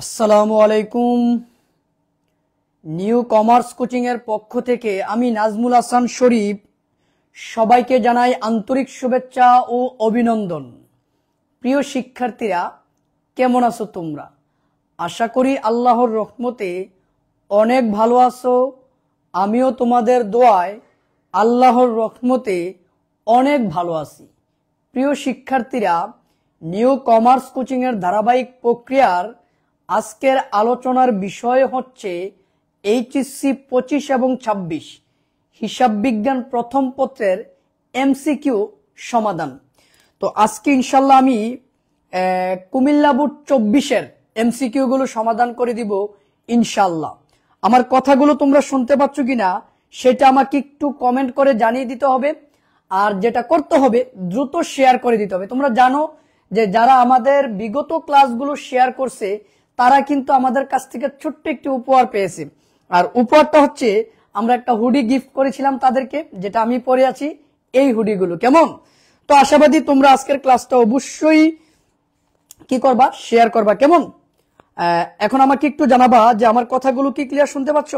আসসালামু আলাইকুম। New commerce coaching এর পক্ষ থেকে আমি নাজমুল হাসান শরীফ সবাইকে জানাই আন্তরিক শুভেচ্ছা ও অভিনন্দন। প্রিয় শিক্ষার্থীরা, কেমন আছো তোমরা? আশা করি আল্লাহর রহমতে অনেক ভালো আছো। আমিও তোমাদের দোয়ায় আল্লাহর রহমতে অনেক ভালো আছি। প্রিয় শিক্ষার্থীরা, নিউ কমার্স কোচিং এর ধারাবাহিক প্রক্রিয়ার আজকের আলোচনার বিষয় হচ্ছে এইচএসসি 25 এবং 26 হিসাব বিজ্ঞান প্রথম পত্রের এমসিকিউ সমাধান। তো আজকে ইনশাল্লাহ আমি কুমিল্লা বোর্ড 24-এর এমসিকিউ গুলো সমাধান করে দিব ইনশাল্লাহ। আমার কথাগুলো তোমরা শুনতে পাচ্ছ কিনা সেটা আমাকে একটু কমেন্ট করে জানিয়ে দিতে হবে। আর যেটা করতে হবে, দ্রুত শেয়ার করে দিতে হবে। তোমরা জানো যে যারা আমাদের বিগত ক্লাসগুলো শেয়ার করছে তারা কিন্তু আমাদের কাছ থেকে ছোট্ট একটি উপহার পেয়েছে। আর উপহারটা হচ্ছে আমরা একটা হুডি গিফট করেছিলাম তাদেরকে, যেটা আমি পরে আছি। এই হুডিগুলো কেমন? তো আশাবাদী তোমরা আজকের ক্লাসটা অবশ্যই কি করবা, শেয়ার করবা। কেমন? এখন আমাকে একটু জানাবা যে আমার কথাগুলো কি ক্লিয়ার শুনতে পাচ্ছ?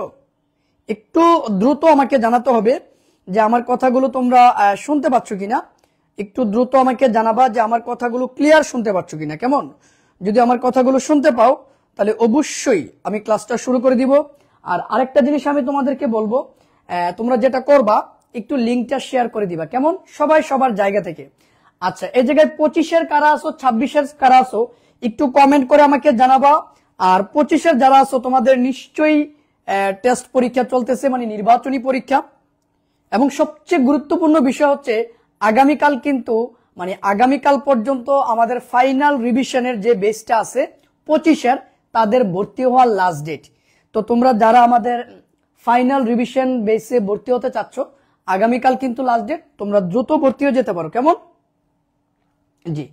একটু দ্রুত আমাকে জানাতে হবে যে আমার কথাগুলো তোমরা শুনতে পাচ্ছ কিনা। একটু দ্রুত আমাকে জানাবা যে আমার কথাগুলো ক্লিয়ার শুনতে পাচ্ছ কিনা। কেমন? যদি আমার কথাগুলো শুনতে পাও তাহলে অবশ্যই আমি ক্লাসটা শুরু করে দিব। আর আরেকটা জিনিস আমি তোমাদেরকে বলবো, তোমরা যেটা করবা একটু লিঙ্কটা শেয়ার করে দিবা। কেমন? সবাই সবার জায়গা থেকে। আচ্ছা, এই জায়গায় 25-এর কারা আছো, 26-এর কারা আছো একটু কমেন্ট করে আমাকে জানাবা। আর 25-এর যারা আছো তোমাদের নিশ্চয়ই টেস্ট পরীক্ষা চলতেছে, মানে নির্বাচনী পরীক্ষা। এবং সবচেয়ে গুরুত্বপূর্ণ বিষয় হচ্ছে আগামীকাল কিন্তু আগামীকাল পর্যন্ত আমাদের ফাইনাল রিভিশনের যে বেসটা আছে 25-এর, তাদের ভর্তি হওয়ার লাস্ট ডেট। তো তোমরা যারা আমাদের ফাইনাল রিভিশন বেসে ভর্তি হতে চাচ্ছ, আগামীকাল কিন্তু লাস্ট ডেট, তোমরা দ্রুত ভর্তি হয়ে যেতে পারো। কেমন? জি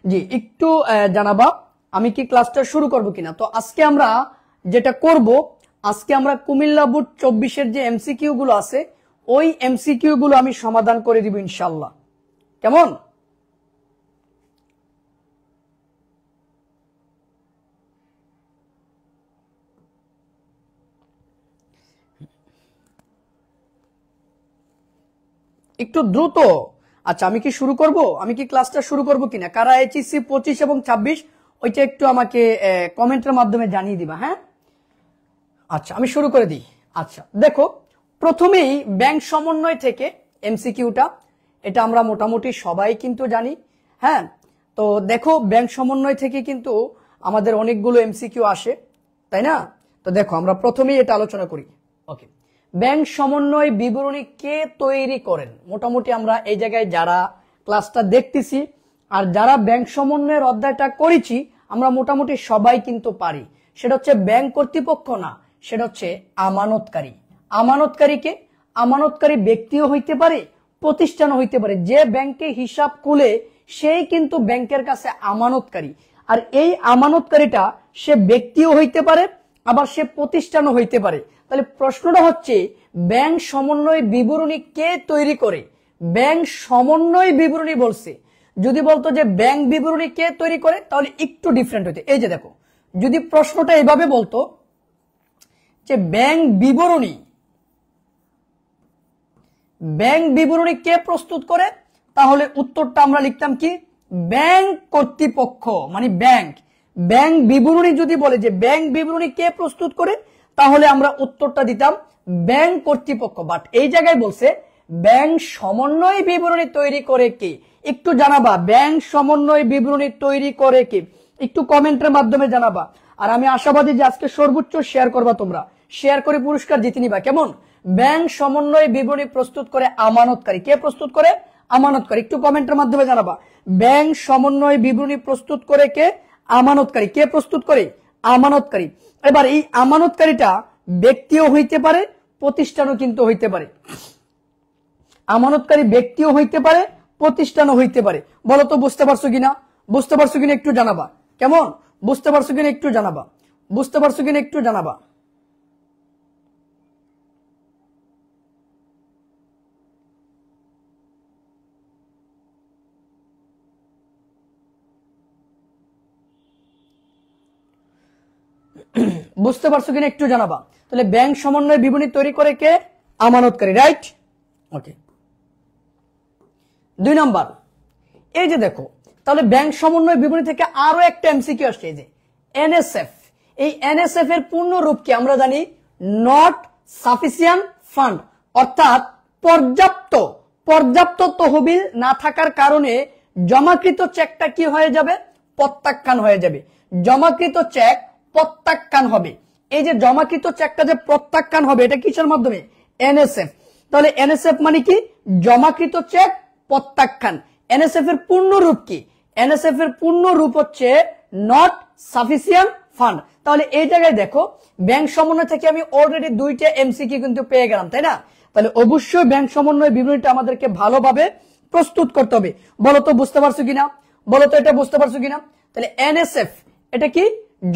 জি, একটু জানাবা আমি কি ক্লাসটা শুরু করব কিনা। তো আজকে আমরা যেটা করব, আজকে আমরা কুমিল্লা বোর্ড 24-এর যে এমসিকিউ গুলো আছে ওই এমসিকিউ গুলো আমি সমাধান করে দিব ইনশাল্লাহ। কেমন? একটু দ্রুত। আচ্ছা, আমি কি শুরু করব, আমি কি ক্লাসটা শুরু করব কিনা? কারা এইচএসসি 25 এবং 26 ওইটা একটু আমাকে কমেন্টের মাধ্যমে জানিয়ে দিবা। হ্যাঁ, আচ্ছা আমি শুরু করে দিই। আচ্ছা দেখো, প্রথমেই ব্যাংক সমন্বয় থেকে এমসিকিউটা, এটা আমরা মোটামুটি সবাই কিন্তু জানি। হ্যাঁ, তো দেখো ব্যাংক সমন্বয় থেকে কিন্তু আমাদের অনেকগুলো এমসিকিউ আসে, তাই না? তো দেখো আমরা প্রথমেই এটা আলোচনা করি। ওকে, ব্যাংক সমন্বয় বিবরণী কে তৈরি করেন? মোটামুটি আমরা এই জায়গায় যারা ক্লাসটা দেখতেছি আর যারা ব্যাংক সমন্বয়ের অধ্যায়টা করেছি আমরা মোটামুটি সবাই কিন্তু পারি। সেটা হচ্ছে ব্যাংক কর্তৃপক্ষ না, সেটা হচ্ছে আমানতকারী। আমানতকারীকে, আমানতকারী ব্যক্তিও হইতে পারে, প্রতিষ্ঠানও হইতে পারে। যে ব্যাংকে হিসাব খুলে সেই কিন্তু ব্যাংকের কাছে আমানতকারী। আর এই আমানতকারীটা সে ব্যক্তিও হইতে পারে, আবার সে প্রতিষ্ঠানও হইতে পারে। তাহলে প্রশ্নটা হচ্ছে ব্যাংক সমন্বয় বিবরণী কে তৈরি করে? ব্যাংক সমন্বয় বিবরণী বলছে। যদি বলতো যে ব্যাংক বিবরণী কে তৈরি করে তাহলে একটু ডিফারেন্ট হইতো। এই যে দেখো, যদি প্রশ্নটা এইভাবে বলতো যে ব্যাংক বিবরণী, ব্যাংক বিবরণী কে প্রস্তুত করে, তাহলে উত্তরটা আমরা লিখতাম কি ব্যাংক কর্তৃপক্ষ, মানে ব্যাংক। ব্যাংক বিবরণী যদি বলে যে ব্যাংক বিবরণী কে প্রস্তুত করে তাহলে আমরা উত্তরটা দিতাম ব্যাংক কর্তৃপক্ষ। বাট এই জায়গায় বলছে ব্যাংক সমন্বয় বিবরণী তৈরি করে কে? একটু জানাবা ব্যাংক সমন্বয় বিবরণী তৈরি করে কে, একটু কমেন্টের মাধ্যমে জানাবা। আর আমি আশাবাদী যে আজকে সর্বোচ্চ শেয়ার করবা, তোমরা শেয়ার করে পুরস্কার জিতে নিবা। কেমন? ব্যাংক সমন্বয় বিবরণী প্রস্তুত করে আমানতকারী। কে প্রস্তুত করে? আমানতকারী। একটু কমেন্টের মাধ্যমে জানাবা ব্যাংক সমন্বয় বিবরণী প্রস্তুত করে কে? আমানতকারী। কে প্রস্তুত করে? আমানতকারী। এবার এই আমানতকারীটা ব্যক্তিও হইতে পারে, প্রতিষ্ঠানও কিন্তু হইতে পারে। আমানতকারী ব্যক্তিও হইতে পারে, প্রতিষ্ঠানও হইতে পারে। বলো তো বুঝতে পারছো কিনা? বুঝতে পারছো কিনা একটু জানাবা। কেমন? বুঝতে পারছো কিনা একটু জানাবা। বুঝতে পারছো কিনা একটু জানাবা। বুঝতে পারছো কিনা একটু জানাবা। তাহলে ব্যাংক সমন্বয় বিবরণী তৈরি করে কে? আমানতকারী, রাইট? ওকে। 2 নাম্বার, এই যে দেখো, তাহলে ব্যাংক সমন্বয় বিবরণী থেকে আরো একটা এমসিকিউ আসছে, এই যে এনএসএফ। এই এনএসএফ এর পূর্ণ রূপ কি আমরা জানি? নট সাফিসিয়েন্ট ফান্ড, অর্থাৎ পর্যাপ্ত তহবিল না থাকার কারণে জমাকৃত চেকটা কি হয়ে যাবে? প্রত্যাখ্যান হয়ে যাবে। জমাকৃত চেক প্রত্যাখ্যান হবে। এই যে জমাকৃত চেকটা যে প্রত্যাখ্যান হবে, এটা কিসের মাধ্যমে? এনএসএফ। তাহলে এনএসএফ মানে কি? জমাকৃত চেক প্রত্যাখ্যান। এনএসএফ এর পূর্ণ রূপ কি? এনএসএফ এর পূর্ণ রূপ হচ্ছে নট সাফিসিয়েন্ট ফান্ড। তাহলে এই জায়গায় দেখো, ব্যাংক সমন্বয় থেকে আমি অলরেডি 2টা এমসিকিউ কিন্তু পেয়ে গেলাম, তাই না? তাহলে অবশ্যই ব্যাংক সমন্বয় বিবরণীটা আমাদেরকে ভালোভাবে প্রস্তুত করতে হবে। বলো তো বুঝতে পারছো কিনা? বলো তো এটা বুঝতে পারছো কিনা? তাহলে এনএসএফ এটা কি?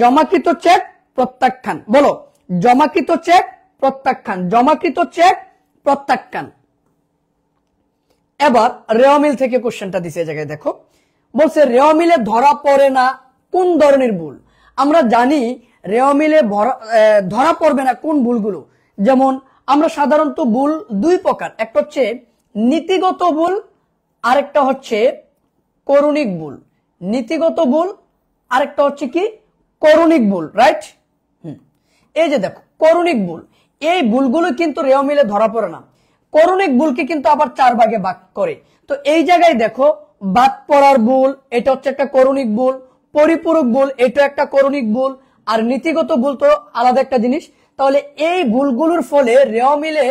জমাকৃত চেক প্রত্যাখ্যান। বলো, জমাকৃত চেক প্রত্যাখ্যান, জমাকৃত চেক প্রত্যাখ্যান। এবার রেওয়ামিল থেকে কোশ্চেনটা দিছে, এই জায়গায় দেখো, বলছে রেওয়ামিলে ধরা পড়ে না কোন ধরনের ভুল? আমরা জানি রেওয়ামিলে ধরা পড়বে না কোন ভুলগুলো। যেমন আমরা সাধারণত ভুল 2 প্রকার, একটা হচ্ছে নীতিগত ভুল, আরেকটা হচ্ছে করণিক ভুল। নীতিগত ভুল, আরেকটা হচ্ছে কি? করণিক ভুল, রাইট? এই যে দেখো করণিক ভুল, এই ভুলগুলো কিন্তু রেওয়ামিলে ধরা পড়ে না। করণিক ভুলকে কিন্তু আবার 4 ভাগে ভাগ করে। তো এই জায়গায় দেখো, বাদ পড়ার ভুল এটা হচ্ছে একটা করণিক ভুল, পরিপূরক ভুল এটা একটা করণিক ভুল, আর নীতিগত ভুল তো আলাদা একটা জিনিস। তাহলে এই ভুলগুলোর ফলে রেওয়ামিলে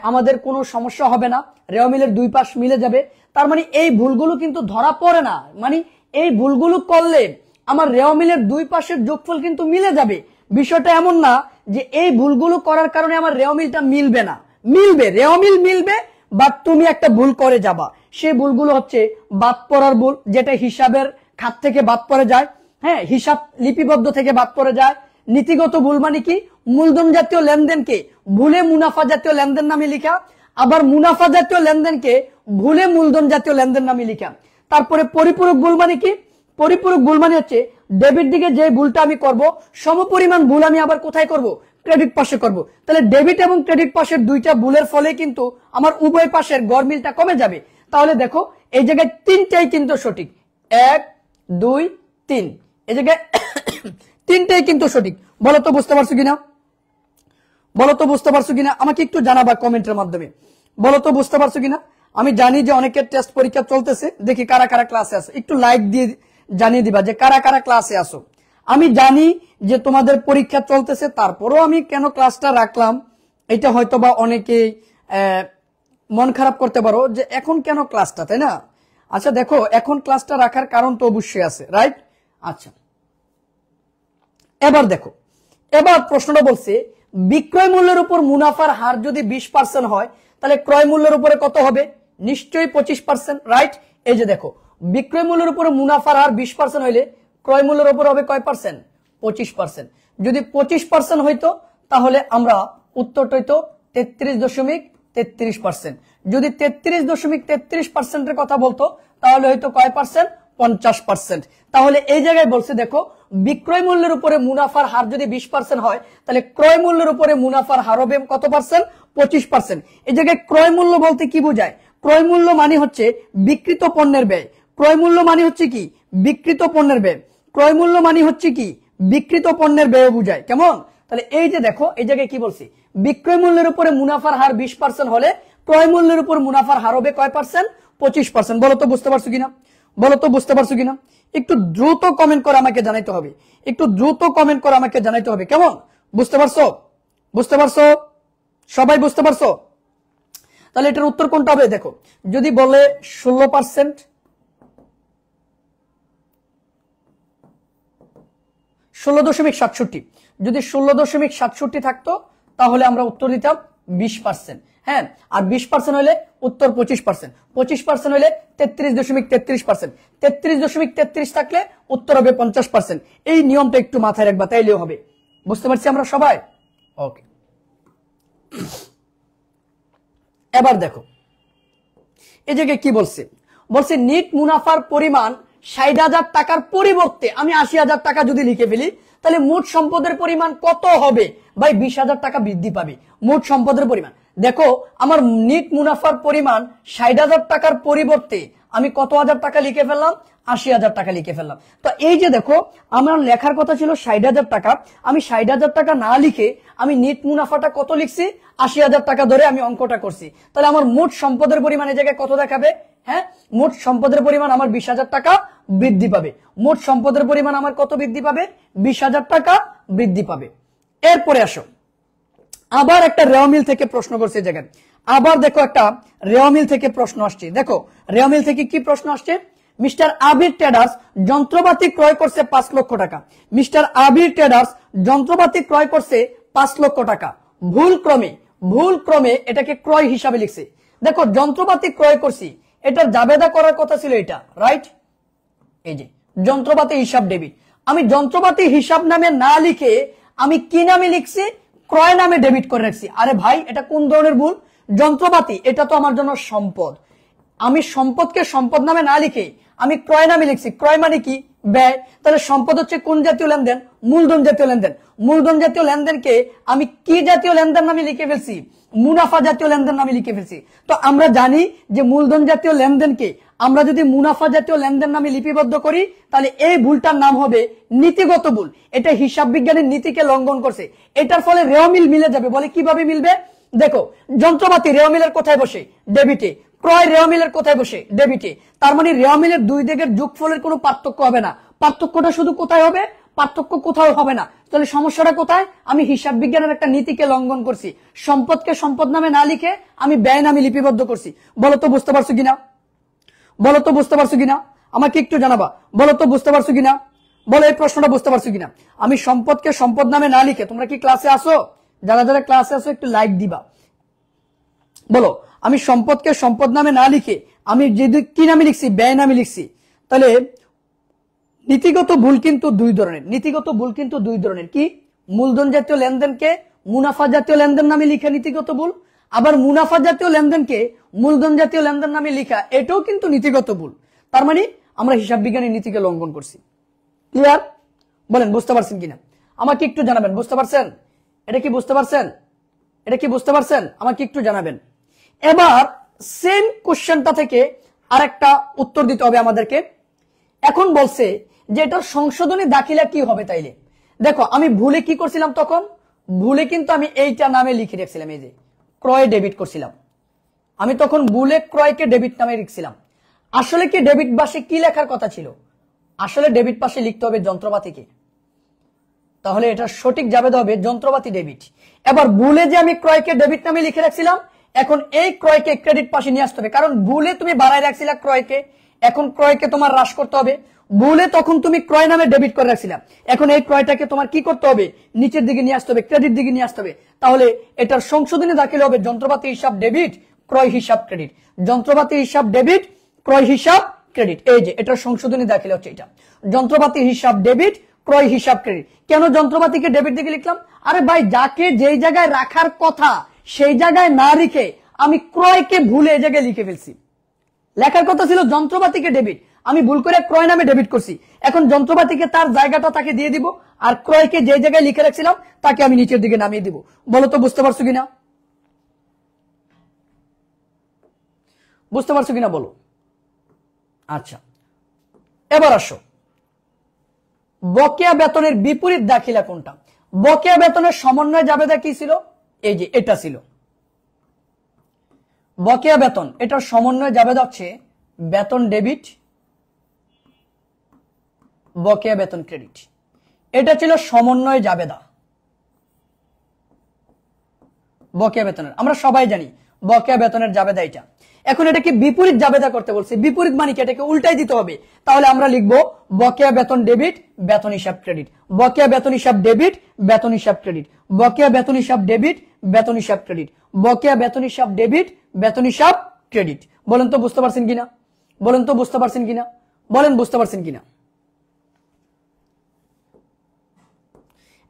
আমাদের কোনো সমস্যা হবে না, রেওয়ামিলের 2 পাশ মিলে যাবে। তার মানে এই ভুলগুলো কিন্তু ধরা পড়ে না, মানে এই ভুলগুলো করলে আমার রেওয়ামিলের 2 পাশের যোগফল কিন্তু মিলে যাবে। বিষয়টা এমন না যে এই ভুলগুলো করার কারণে আমার রেওয়ামিলটা মিলবে না, মিলবে, রেওয়ামিল মিলবে, বাট তুমি একটা ভুল করে যাবা। সেই ভুলগুলো হচ্ছে বাদ পড়ার ভুল, যেটা হিসাবের খাত থেকে বাদ পড়ে যায়, হ্যাঁ, হিসাব লিপিবদ্ধ থেকে বাদ পড়ে যায়। নীতিগত ভুল মানে কি? মূলধন জাতীয় লেনদেনকে ভুলে মুনাফা জাতীয় লেনদেন নামে লিখা, আবার মুনাফা জাতীয় লেনদেনকে ভুলে মূলধন জাতীয় লেনদেন নামে লিখা। তারপরে পরিপূরক ভুল মানে কি? পরিপূরক ভুল মানে হচ্ছে ডেবিট দিকে যে ভুলটা আমি করব, সমপরিমাণ ভুল আমি আবার কোথায় করব? ক্রেডিট পাশে করব। তাহলে ডেবিট এবং ক্রেডিট পাশের 2টা ভুলের ফলে কিন্তু আমার উভয় পাশের গড় মিলটা কমে যাবে। তাহলে দেখো এই জায়গায় 3টাই কিন্তু সঠিক, 1 2 3, এই জায়গায় 3টাই কিন্তু সঠিক। বলো তো বুঝতে পারছো কিনা? বলো তো বুঝতে পারছো কিনা? আমাকে একটু জানাবা কমেন্টের মাধ্যমে। বলো তো বুঝতে পারছো কিনা? আমি জানি যে অনেকের টেস্ট পরীক্ষা চলতেছে, দেখি কারা কারা ক্লাসে আছে, একটু লাইক দিয়ে জানিয়ে দিবা যে কারা কারা ক্লাসে আসো। আমি জানি যে তোমাদের পরীক্ষা চলতেছে, তারপরও আমি কেন ক্লাসটা রাখলাম এটা হয়তো বা অনেকেই মন খারাপ করতে পারো যে এখন কেন ক্লাসটা, তাই না? আচ্ছা দেখো, এখন ক্লাসটা রাখার কারণ তো অবশ্যই আছে, রাইট? আচ্ছা এবার দেখো, এবার প্রশ্নটা বলছে বিক্রয় মূল্যের উপর মুনাফার হার যদি 20% হয়, তাহলে ক্রয় মূল্যের উপরে কত হবে? নিশ্চয়ই 25%, রাইট? এই যে দেখো, বিক্রয় মূল্যের উপরে মুনাফার হার 20% হইলে ক্রয় মূল্যের উপর হবে কয় পার্সেন্ট? 25%। যদি 25% হইতো তাহলে আমরা উত্তরটা হইতো 33.33%। যদি 33.33% কথা বলতো তাহলে হয়তো কয় পার্সেন্ট? 50%। তাহলে এই জায়গায় বলছে দেখো, বিক্রয় মূল্যের উপরে মুনাফার হার যদি 20% হয়, তাহলে ক্রয় মূল্যের উপরে মুনাফার হার হবে কত পার্সেন্ট? 25%। এই জায়গায় ক্রয় মূল্য বলতে কি বোঝায়? ক্রয় মূল্য মানে হচ্ছে বিক্রিত পণ্যের ব্যয়। ক্রয় মূল্য মানে হচ্ছে কি? বিক্রিত পণ্যের ব্যয়। ক্রয় মূল্য মানে হচ্ছে কি? বিক্রিত পণ্যের ব্যয় বোঝায়, কেমন? তাহলে এই যে দেখো, এই জায়গায় কি বলছি? বিক্রয় মূল্যের উপরে মুনাফার হার 20% হলে ক্রয় মূল্যের উপর মুনাফার হার হবে কয় পার্সেন্ট? 25%। বলো তো বুঝতে পারছো কিনা? বলো তো বুঝতে পারছো কিনা? একটু দ্রুত কমেন্ট করে আমাকে জানাইতে হবে, একটু দ্রুত কমেন্ট করে আমাকে জানাইতে হবে, কেমন? বুঝতে পারছো? বুঝতে পারছো? সবাই বুঝতে পারছো? তাহলে এটার উত্তর কোনটা হবে? দেখো, যদি বলে 16%, 16.67, যদি 16.67 থাকতো তাহলে আমরা উত্তর দিতাম 20%, হ্যাঁ। আর 20% হলে উত্তর 25%, 25% হলে 33.33%, 33.33 থাকলে উত্তর হবে 50%। এই নিয়মটা একটু মাথায় রাখবা, তাইলেও হবে। বুঝতে পারছি আমরা সবাই? ওকে। এবার দেখো এই জায়গায় কি বলছে? বলছে নিট মুনাফার পরিমাণ 60,000 টাকার পরিবর্তে আমি 80,000 টাকা যদি লিখে ফেলি তাহলে মোট সম্পদের পরিমাণ কত হবে ভাই? 20,000 টাকা বৃদ্ধি পাবে মোট সম্পদের পরিমাণ। দেখো আমার নিট মুনাফার পরিমাণ 60,000 টাকার পরিবর্তে আমি কত হাজার টাকা লিখে ফেললাম? 80,000 টাকা লিখে ফেললাম। তো এই যে দেখো আমার লেখার কথা ছিল 60,000 টাকা, আমি 60,000 টাকা না লিখে আমি নিট মুনাফাটা কত লিখছি? 80,000 টাকা ধরে আমি অঙ্কটা করছি। তাহলে আমার মোট সম্পদের পরিমাণ এই জায়গায় কত দেখাবে? হ্যাঁ, মোট সম্পদের পরিমাণ আমার 20,000 টাকা বৃদ্ধি পাবে। মোট সম্পদের পরিমাণ আমার কত বৃদ্ধি পাবে? 20,000 টাকা বৃদ্ধি পাবে। এরপরে আসো, আবার একটা রেওয়া মিল থেকে প্রশ্ন করছে এই জায়গায়। আবার দেখো একটা রেওয়া মিল থেকে প্রশ্ন আসছে। দেখো রেওয়া মিল থেকে কি প্রশ্ন আসছে? মিস্টার আবির ট্রেডার্স যন্ত্রপাতি ক্রয় করছে 5 লক্ষ টাকা। মিস্টার আবির ট্রেডার্স যন্ত্রপাতি ক্রয় করছে 5 লক্ষ টাকা। ভুল ক্রমে এটাকে ক্রয় হিসাবে লিখছে। দেখো যন্ত্রপাতি ক্রয় করছি, এটার জাবেদা করার কথা ছিল এটা, রাইট? এই যে যন্ত্রপাতি হিসাব ডেবিট, আমি যন্ত্রপাতি হিসাব নামে না লিখে আমি কি নামে লিখছি? ক্রয় নামে ডেবিট করে রাখছি। আরে ভাই এটা কোন ধরনের ভুল? যন্ত্রপাতি এটা তো আমার জন্য সম্পদ, আমি সম্পদকে সম্পদ নামে না লিখে আমি ক্রয় নামে লিখছি। ক্রয় মানে কি? ব্যয়। তাহলে সম্পদ হচ্ছে কোন জাতীয় লেনদেন? মূলধন জাতীয় লেনদেন। মূলধন জাতীয় লেনদেনকে আমি কি জাতীয় লেনদেন নামে লিখে ফেলছি? মুনাফা জাতীয় লেনদেন নামে লিখে ফেলছি। তো আমরা জানি যে মূলধন জাতীয় লেনদেনকে আমরা যদি মুনাফা জাতীয় লেনদেন নামে লিপিবদ্ধ করি তাহলে এই ভুলটার নাম হবে নীতিগত ভুল। এটা হিসাব বিজ্ঞানের নীতিকে লঙ্ঘন করছে। এটার ফলে রেওয়া মিল মিলে যাবে। বলে কিভাবে মিলবে? দেখো যন্ত্রপাতি রেওয়া মিলের কোথায় বসে? ডেবিটে। ক্রয় রেওয়া মিলের কোথায় বসে? ডেবিটে। তার মানে রেওয়া মিলের দুই দিকের যোগফলের কোনো পার্থক্য হবে না। পার্থক্যটা শুধু কোথায় হবে? পার্থক্য কোথাও হবে না। তাহলে সমস্যাটা কোথায়? আমি হিসাব বিজ্ঞানের একটা নীতিকে লঙ্ঘন করছি। সম্পদকে সম্পদ নামে না লিখে আমি ব্যয় নামে লিপিবদ্ধ করছি। বলো তো বুঝতে পারছো কিনা? বলো তো বুঝতে পারছো কিনা? আমাকে একটু জানাবা। বলো তো বুঝতে পারছো কিনা? বলো এই প্রশ্নটা বুঝতে পারছো কিনা? আমি সম্পদকে সম্পদ নামে না লিখে, তোমরা কি ক্লাসে আসো? যারা যারা ক্লাসে আসো একটু লাইক দিবা। বলো আমি সম্পদকে সম্পদ নামে না লিখে আমি যদি কি নামে লিখছি? ব্যয় নামে লিখছি। তাহলে নীতিগত ভুল কিন্তু দুই ধরনের। নীতিগত ভুল কিন্তু দুই ধরনের। কি? মূলধন জাতীয় লেনদেনকে মুনাফা জাতীয় লেনদেন নামে লিখা নীতিগত ভুল, আবার মুনাফা জাতীয় লেনদেনকে মূলধন জাতীয় লেনদেন নামে লিখা এটাও কিন্তু নীতিগত ভুল। তার মানে আমরা হিসাব বিজ্ঞানের নীতিকে লঙ্ঘন করছি। ক্লিয়ার? বলেন বুঝতে পারছেন কিনা? আমাকে একটু জানাবেন। বুঝতে পারছেন? এটা কি বুঝতে পারছেন? এটা কি বুঝতে পারছেন? আমাকে একটু জানাবেন। এবার সেম কোশ্চেনটা থেকে আরেকটা উত্তর দিতে হবে আমাদেরকে। এখন বলছে যে এটার সংশোধনী দাখিলা কি হবে? তাইলে দেখো আমি ভুলে কি করছিলাম তখন? ভুলে কিন্তু আমি এইটা নামে লিখে রেখেছিলাম, এই যে ক্রয় ডেবিট করছিলাম। আমি তখন ভুলে ক্রয়কে ডেবিট নামে লিখছিলাম। আসলে কি ডেবিট পাশে কি লেখার কথা ছিল? আসলে ডেবিট পাশে লিখতে হবে যন্ত্রপাতিকে। তাহলে এটা সঠিক জাবেদা হবে যন্ত্রপাতি ডেবিট। এবার ভুলে যে আমি ক্রয়কে ডেবিট নামে লিখে রাখছিলাম, এখন এই ক্রয়কে ক্রেডিট পাশে নিয়ে আসতে হবে। কারণ ভুলে তুমি বাড়ায় রাখছিলা ক্রয়কে, এখন ক্রয়কে তোমার হ্রাস করতে হবে। ভুলে তখন তুমি ক্রয় নামে ডেবিট করে রাখছিলাম, এখন এই ক্রয়টাকে তোমার কি করতে হবে? নিচের দিকে নিয়ে আসতে হবে, ক্রেডিট দিকে নিয়ে আসতে হবে। তাহলে এটার সংশোধনী দাখিল হবে যন্ত্রপাতি হিসাব ডেবিট, ক্রয় হিসাব ক্রেডিট। যন্ত্রপাতি হিসাব ডেবিট, ক্রয় হিসাব ক্রেডিট। এই যে এটার সংশোধনী দাখিল হচ্ছে এটা, যন্ত্রপাতি হিসাব ডেবিট, ক্রয় হিসাব ক্রেডিট। কেন যন্ত্রপাতিকে ডেবিট দিকে লিখলাম? আরে ভাই যাকে যেই জায়গায় রাখার কথা সেই জায়গায় না লিখে আমি ক্রয়কে ভুলে এই জায়গায় লিখে ফেলছি। লেখার কথা ছিল যন্ত্রপাতিকে ডেবিট, আমি ভুল করে ক্রয় নামে ডেবিট করছি। এখন যন্ত্রপাতিকে তার জায়গাটা তাকে দিয়ে দিব, আর ক্রয়কে যে জায়গায় লিখে রাখছিলাম তাকে আমি নিচের দিকে নামিয়ে দিব। বলো তো বুঝতে পারছো কিনা? বুঝতে পারছো কিনা বলো। আচ্ছা এবার আসো, বকেয়া বেতনের বিপরীত দাখিলা কোনটা? বকেয়া বেতনের সমন্বয় জাবেদা কি ছিল? এই যে এটা ছিল বকেয়া বেতন। এটার সমন্বয় জাবেদা হচ্ছে বেতন ডেবিট, বকেয়া বেতন ক্রেডিট। এটা ছিল সমন্বয় জাবেদা বকেয়া বেতনের। আমরা সবাই জানি বকেয়া বেতনের জাবেদা এটা। এখন এটাকে বিপরীত জাবেদা করতে বলছে। বিপরীত মানে কি? এটাকে উল্টাই দিতে হবে। তাহলে আমরা লিখবো বকেয়া বেতন ডেবিট, বেতন হিসাব ক্রেডিট। বকেয়া বেতন হিসাব ডেবিট, বেতন হিসাব ক্রেডিট। বকেয়া বেতন হিসাব ডেবিট, বেতন হিসাব ক্রেডিট। বকেয়া বেতন হিসাব ডেবিট, বেতন হিসাব ক্রেডিট। বলেন তো বুঝতে পারছেন কিনা? বলেন তো বুঝতে পারছেন কিনা? বলেন বুঝতে পারছেন কিনা?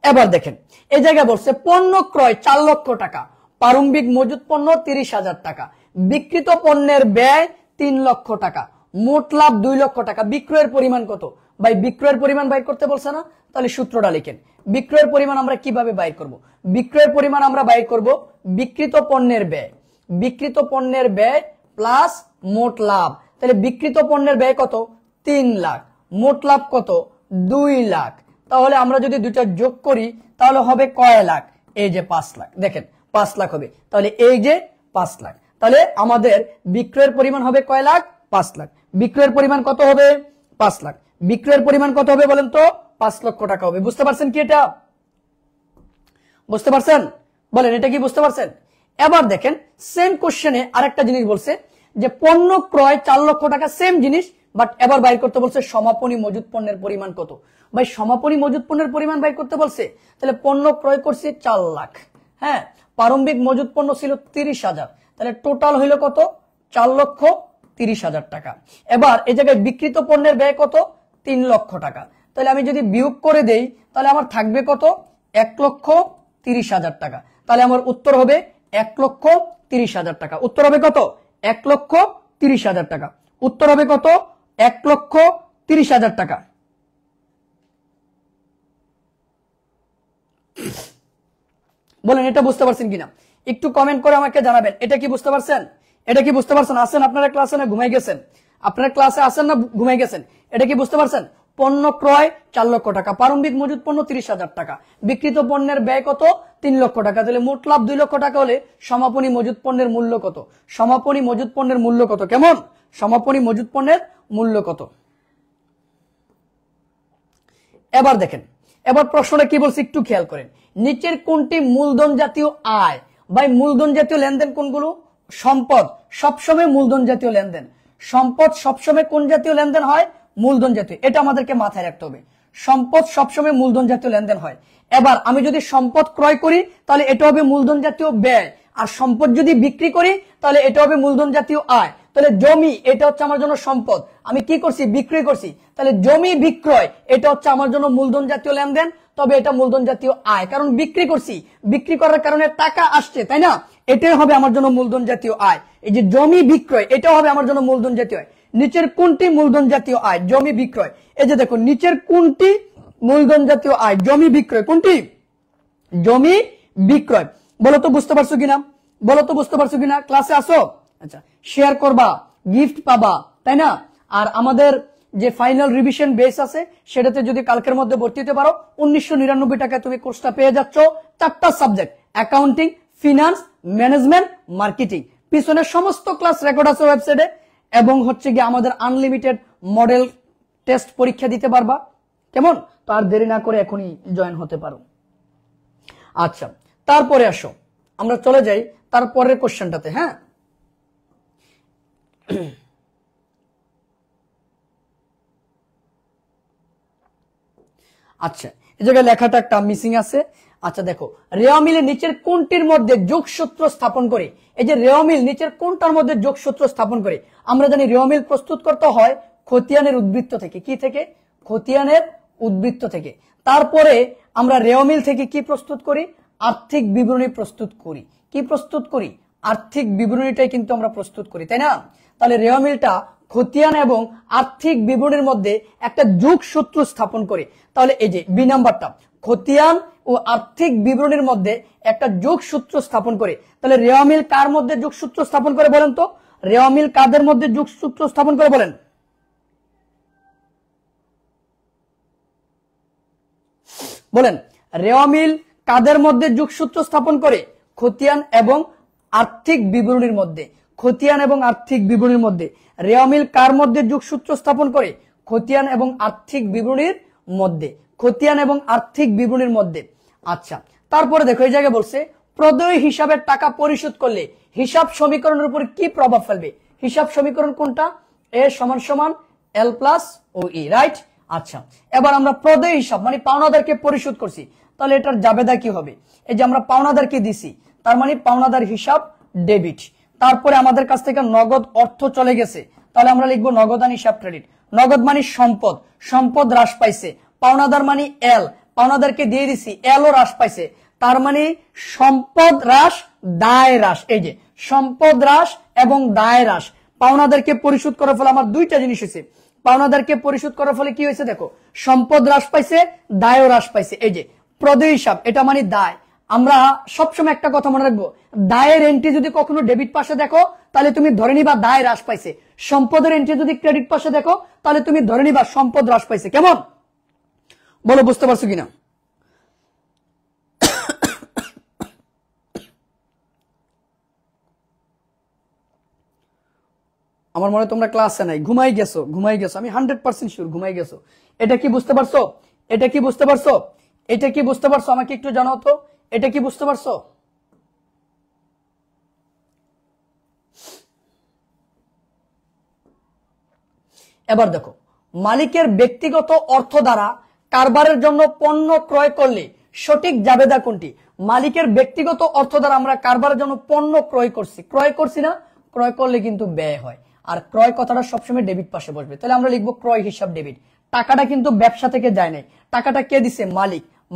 এবার দেখেন এই জায়গায় বলছে পণ্য ক্রয় 4 লক্ষ টাকা, প্রারম্ভিক মজুদ পণ্য 30,000 টাকা, বিক্রিত পণ্যের ব্যয় 3 লক্ষ টাকা, মোট লাভ 2 লক্ষ টাকা। বিক্রয়ের পরিমাণ কত? ভাই বিক্রয়ের পরিমাণ বাইর করতে বলছে না? তাহলে সূত্রটা লিখেন। বিক্রয়ের পরিমাণ আমরা কিভাবে বাইর করব? বিক্রয়ের পরিমাণ আমরা বাইর করব বিক্রিত পণ্যের ব্যয়, বিক্রিত পণ্যের ব্যয় প্লাস মোট লাভ। তাহলে বিক্রিত পণ্যের ব্যয় কত? 3 লাখ, মোট লাভ কত? 2 লাখ। তাহলে আমরা যদি দুইটা যোগ করি তাহলে হবে কয় লাখ? এই যে 5 লাখ। দেখেন 5 লাখ হবে, তাহলে এই যে 5 লাখ। তাহলে আমাদের বিক্রয়ের পরিমাণ হবে কয় লাখ? 5 লাখ। বিক্রয়ের পরিমাণ কত হবে? 5 লাখ। বিক্রয়ের পরিমাণ কত হবে বলেন তো? 5 লক্ষ টাকা হবে। বুঝতে পারছেন কি এটা? বুঝতে পারছেন? বলেন এটা কি বুঝতে পারছেন? এবার দেখেন সেম কোশ্চেনে আরেকটা জিনিস বলছে যে পণ্য ক্রয় 4 লক্ষ টাকা, সেম জিনিস, বাট এবার বাইর করতে বলছে সমাপনী মজুদ পণ্যের পরিমাণ কত। ভাই সমাপনী মজুদ পণ্যের পরিমাণ বাইর করতে বলছে, তাহলে পণ্য ক্রয় করছে 4 লাখ, হ্যাঁ, প্রারম্ভিক মজুদ পণ্য ছিল 30,000, তাহলে টোটাল হইল কত? 4,30,000 টাকা। এবার এই জায়গায় বিক্রিত পণ্যের ব্যয় কত? 3 লক্ষ টাকা। তাহলে আমি যদি বিয়োগ করে দেই তাহলে আমার থাকবে কত? 1,30,000 টাকা। তাহলে আমার উত্তর হবে 1,30,000 টাকা। উত্তর হবে কত? 1,30,000 টাকা। উত্তর হবে কত? 1,30,000 টাকা। বলেন এটা বুঝতে পারছেন কিনা? একটু কমেন্ট করে আমাকে জানাবেন এটা কি বুঝতে পারছেন? এটা কি বুঝতে পারছেন? আসেন আপনারা ক্লাসে না ঘুমাই গেছেন? আপনারা ক্লাসে আসেন না ঘুমাই গেছেন? এটা কি বুঝতে পারছেন? পণ্য ক্রয় 4 লক্ষ টাকা, প্রারম্ভিক মজুদ পণ্য 30,000 টাকা, বিক্রিত পণ্যের ব্যয় কত? 3 লক্ষ টাকা। তাহলে মোট লাভ 2 লক্ষ টাকা হলে সমাপনী মজুদ পণ্যের মূল্য কত? সমাপনী মজুদ পণ্যের মূল্য কত? কেমন? সমাপনী মজুদ পণ্যের মূল্য কত? এবার দেখেন, এবার প্রশ্নটা কি বলছে একটু খেয়াল করেন। নিচের কোনটি মূলধন জাতীয় আয়? ভাই মূলধন জাতীয় লেনদেন কোনগুলো? সম্পদ সবসময় মূলধন জাতীয় লেনদেন। সম্পদ সবসময় কোন জাতীয় লেনদেন হয়? মূলধন জাতীয়। এটা আমাদেরকে মাথায় রাখতে হবে। সম্পদ সবসময় মূলধন জাতীয় লেনদেন হয়। এবার আমি যদি সম্পদ ক্রয় করি তাহলে এটা হবে মূলধন জাতীয় ব্যয়, আর সম্পদ যদি বিক্রি করি তাহলে এটা হবে মূলধন জাতীয় আয়। তাহলে জমি এটা হচ্ছে আমার জন্য সম্পদ, আমি কি করছি? বিক্রয় করছি। তাহলে জমি বিক্রয় এটা হচ্ছে আমার জন্য মূলধন জাতীয় লেনদেন, তবে এটা মূলধন জাতীয় আয়, কারণ বিক্রি করছি, বিক্রি করার কারণে টাকা আসছে, তাই না? এটাই হবে আমার জন্য মূলধন জাতীয় আয়। এই যে জমি বিক্রয় এটাও হবে আমার জন্য মূলধন জাতীয় আয়। নিচের কোনটি মূলধন জাতীয় আয়? জমি বিক্রয়। এই যে দেখো নিচের কোনটি মূলধন জাতীয় আয়? জমি বিক্রয়। কোনটি? জমি বিক্রয়। বলো তো বুঝতে পারছো কিনা? বলো তো বুঝতে পারছো কিনা? ক্লাসে আসো, আচ্ছা শেয়ার করবা, গিফট পাবা, তাই না? আর আমাদের যে ফাইনাল রিভিশন বেস আছে সেটাতে যদি কালকের মধ্যে ভর্তি হতে পারো 1999 টাকায় তুমি কোর্সটা পেয়ে যাচ্ছ। 4টা subject, accounting, finance, management, marketing. পিছনের সমস্ত ক্লাস রেকর্ড আছে ওয়েবসাইটে, এবং হচ্ছে গিয়ে আমাদের আনলিমিটেড মডেল টেস্ট পরীক্ষা দিতে পারবা। কেমন? তো আর দেরি না করে এখনই জয়েন হতে পারো। আচ্ছা তারপরে আসো আমরা চলে যাই তারপরের কোশ্চেনটাতে। হ্যাঁ, আচ্ছা এই জায়গায় লেখাটা একটা মিসিং আছে। আচ্ছা দেখো, রেওয়া মিলের নিচের কোনটির মধ্যে যোগসূত্র স্থাপন করে? এই যে রেওয়া মিল নিচের কোনটার মধ্যে যোগসূত্র স্থাপন করে? আমরা জানি রেওয়া মিল প্রস্তুত করতে হয় খতিয়ানের উদ্বৃত্ত থেকে। কি থেকে? খতিয়ানের উদ্বৃত্ত থেকে। তারপরে আমরা রেওয়া মিল থেকে কি প্রস্তুত করি? আর্থিক বিবরণী প্রস্তুত করি। কি প্রস্তুত করি? আর্থিক বিবরণীটাই কিন্তু আমরা প্রস্তুত করি, তাই না? তাহলে রেওয়া মিলটা খতিয়ান এবং আর্থিক বিবরণীর মধ্যে একটা যোগসূত্র স্থাপন করে। তাহলে এই যে বি নাম্বারটা, খতিয়ান ও আর্থিক বিবরণীর মধ্যে একটা যোগসূত্র স্থাপন করে। তাহলে রেওয়া মিল কার মধ্যে যোগসূত্র স্থাপন করে বলেন তো? রেওয়া মিল কাদের মধ্যে যোগসূত্র স্থাপন করে বলেন? বলেন রেওয়া মিল কাদের মধ্যে যোগসূত্র স্থাপন করে? খতিয়ান এবং আর্থিক বিবরণীর মধ্যে। খতিয়ান এবং আর্থিক বিবরণীর মধ্যে। রেওয়া মিল কার মধ্যে যোগসূত্র স্থাপন করে? খতিয়ান এবং আর্থিক বিবরণীর মধ্যে। খতিয়ান এবং আর্থিক বিবরণীর মধ্যে। আচ্ছা তারপরে দেখো এই জায়গায় বলছে প্রদেয় হিসাবের টাকা পরিশোধ করলে হিসাব সমীকরণের উপর কি প্রভাব ফেলবে? হিসাব সমীকরণ কোনটা? এ সমান সমান এল প্লাস ও ই, রাইট? আচ্ছা এবার আমরা প্রদেয় হিসাব মানে পাওনাদারকে পরিশোধ করছি, তাহলে এটার জাবেদা কি হবে? এই যে আমরা পাওনাদারকে দিছি, তার মানে পাওনাদার হিসাব ডেবিট। তারপরে আমাদের কাছ থেকে নগদ অর্থ চলে গেছে, তাহলে আমরা লিখবো নগদান হিসাব ক্রেডিট। নগদ মানে সম্পদ, সম্পদ হ্রাস পাইছে। পাওনাদার মানে এল, পাওনাদারকে দিয়ে দিছি, এল ও হ্রাস পাইছে, তার মানে সম্পদ হ্রাস দায় হ্রাস। এই যে সম্পদ হ্রাস এবং দায় হ্রাস, পাওনাদারকে পরিশোধ করার ফলে আমার দুইটা জিনিস হয়েছে। পাওনাদারকে পরিশোধ করার ফলে কি হয়েছে দেখো, সম্পদ হ্রাস পাইছে, দায়ও হ্রাস পাইছে। এই যে প্রদেয় হিসাব, এটা মানে দায়। আমরা সবসময় একটা কথা মনে রাখবো, দায়ের এন্ট্রি যদি কখনো ডেবিট পাশে দেখো তাহলে তুমি ধরে নিবা দায় হ্রাস পাইছে, সম্পদের এন্ট্রি যদি ক্রেডিট পাশে দেখো তাহলে তুমি ধরে নিবা সম্পদ হ্রাস পাইছে। কেমন বলো, বুঝতে পারছো কিনা? আমার মনে হয় তোমরা ক্লাসে নাই, ঘুমাই গেছো, আমি 100% শিওর ঘুমাই গেছো। এটা কি বুঝতে পারছো? এটা কি বুঝতে পারছো? এটা কি বুঝতে পারছো? আমাকে একটু জানাও তো, এটা কি বুঝতে পারছো? এবার দেখো, মালিকের ব্যক্তিগত অর্থ দ্বারা কারবারের জন্য পণ্য ক্রয় করলে সঠিক জাবেদা কোনটি? মালিকের ব্যক্তিগত অর্থ দ্বারা আমরা কারবারের জন্য পণ্য ক্রয় করছি না? ক্রয় করলে কিন্তু ব্যয় হয়, আর ক্রয় কথাটা সবসময় ডেবিট পাশে বসবে। তাহলে আমরা লিখবো ক্রয় হিসাব ডেবিট। টাকাটা কিন্তু ব্যবসা থেকে যায় নাই, টাকাটা কে দিছে?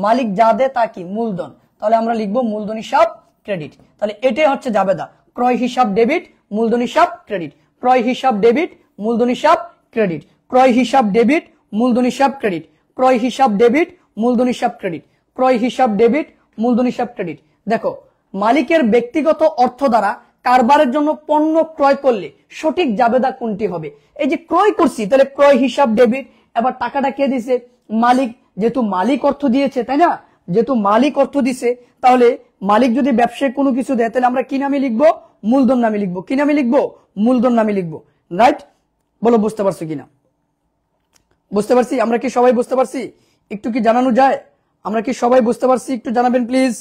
মালিক যা দেয় তা কি? মূলধন। তাহলে আমরা লিখবো মূলধন হিসাব ক্রেডিট। তাহলে এটাই হচ্ছে জাবেদা, ক্রয় হিসাব ডেবিট, মূলধন হিসাব ক্রেডিট। ক্রয় হিসাব ডেবিট, মূলধন হিসাব ক্রেডিট। ক্রয় হিসাব ডেবিট, মূলধন হিসাব ক্রেডিট। ক্রয় হিসাব ডেবিট, মূলধন হিসাব ক্রেডিট। ক্রয় হিসাব ডেবিট, মূলধন হিসাব ক্রেডিট। দেখো, মালিকের ব্যক্তিগত অর্থ দ্বারা কারবারের জন্য পণ্য ক্রয় করলে সঠিক জাবেদা কোনটি হবে? এই যে ক্রয় করছি, তাহলে ক্রয় হিসাব ডেবিট। এবার টাকাটা কে দিছে? মালিক। যেহেতু মালিক অর্থ দিয়েছে, তাই না? যেহেতু মালিক অর্থ দিছে, তাহলে মালিক যদি ব্যবসায় কোনো কিছু দেয় তাহলে আমরা কি নামে লিখবো? মূলধন নামে লিখবো। কি নামে লিখবো? মূলধন নামে লিখবো। রাইট? বলো, বুঝতে পারছো কিনা? বুঝতে পারছি? আমরা কি সবাই বুঝতে পারছি? একটু কি জানানো যায়? আমরা কি সবাই বুঝতে পারছি? একটু জানাবেন প্লিজ।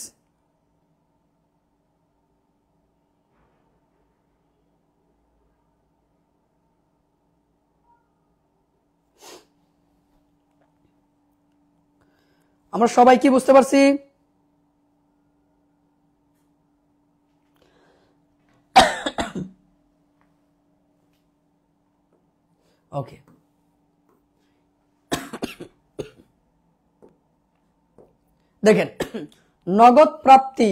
আমরা সবাই কি বুঝতে পারছি? ওকে, দেখেন, নগদ প্রাপ্তি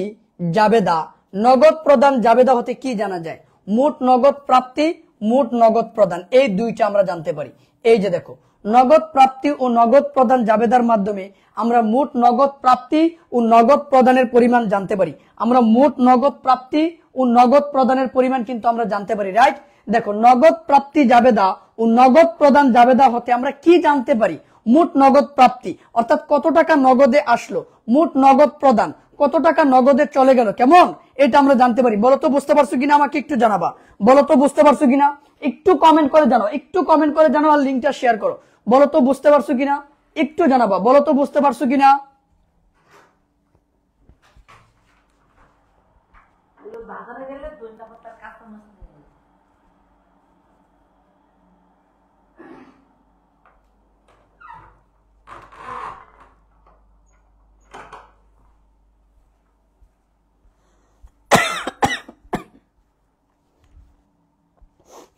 জাবেদা, নগদ প্রদান জাবেদা হতে কি জানা যায়? মোট নগদ প্রাপ্তি, মোট নগদ প্রদান, এই দুইটা আমরা জানতে পারি। এই যে দেখো, নগদ প্রাপ্তি ও নগদ প্রদান জাবেদার মাধ্যমে আমরা মোট নগদ প্রাপ্তি ও নগদ প্রদানের পরিমাণ জানতে পারি। আমরা মোট নগদ প্রাপ্তি ও নগদ প্রদানের পরিমাণ কিন্তু আমরা জানতে পারি। রাইট? দেখো, নগদ প্রাপ্তি জাবেদা ও নগদ প্রদান জাবেদা হতে আমরা কি জানতে পারি? মোট নগদ প্রাপ্তি, অর্থাৎ কত টাকা নগদে আসলো। মোট নগদ প্রদান, কত টাকা নগদে চলে গেল। কেমন? এটা আমরা জানতে পারি। বলো তো বুঝতে পারছো কিনা? আমাকে একটু জানাবা। বলো তো বুঝতে পারছো কিনা? একটু কমেন্ট করে জানাও, একটু কমেন্ট করে জানাও, আর লিঙ্কটা শেয়ার করো। বলো তো বুঝতে পারছো কিনা? একটু জানাবা। বলো তো বুঝতে পারছো কিনা?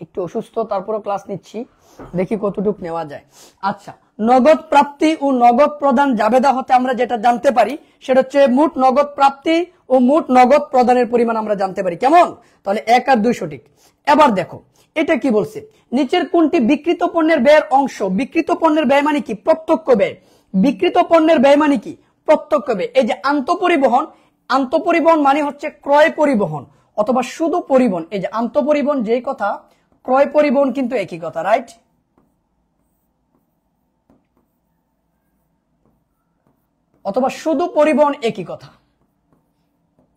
একটু অসুস্থ, তারপরে ক্লাস নিচ্ছি, দেখি কতটুকু নেওয়া যায়। আচ্ছা, নগদ প্রাপ্তি ও নগদ প্রদান জাবেদা হতে আমরা যেটা জানতে পারি সেটা হচ্ছে মোট নগদ প্রাপ্তি ও মোট নগদ প্রদানের পরিমাণ আমরা জানতে পারি। কেমন? তাহলে 1 আর 2 সঠিক। এবার দেখো, এটা কি বলছে? নিচের কোনটি বিক্রিত পণ্যের ব্যয়ের অংশ? বিক্রিত পণ্যের ব্যয় মানে কি? প্রত্যক্ষ ব্যয়। বিক্রিত পণ্যের ব্যয় মানে কি? প্রত্যক্ষ ব্যয়। এই যে আন্তঃপরিবহন, আন্তঃপরিবহন মানে হচ্ছে ক্রয় পরিবহন অথবা শুধু পরিবহন। এই যে আন্তঃপরিবহন যেই কথা, ক্রয় পরিবহন কিন্তু একই কথা। রাইট? অথবা শুধু পরিবহন একই কথা।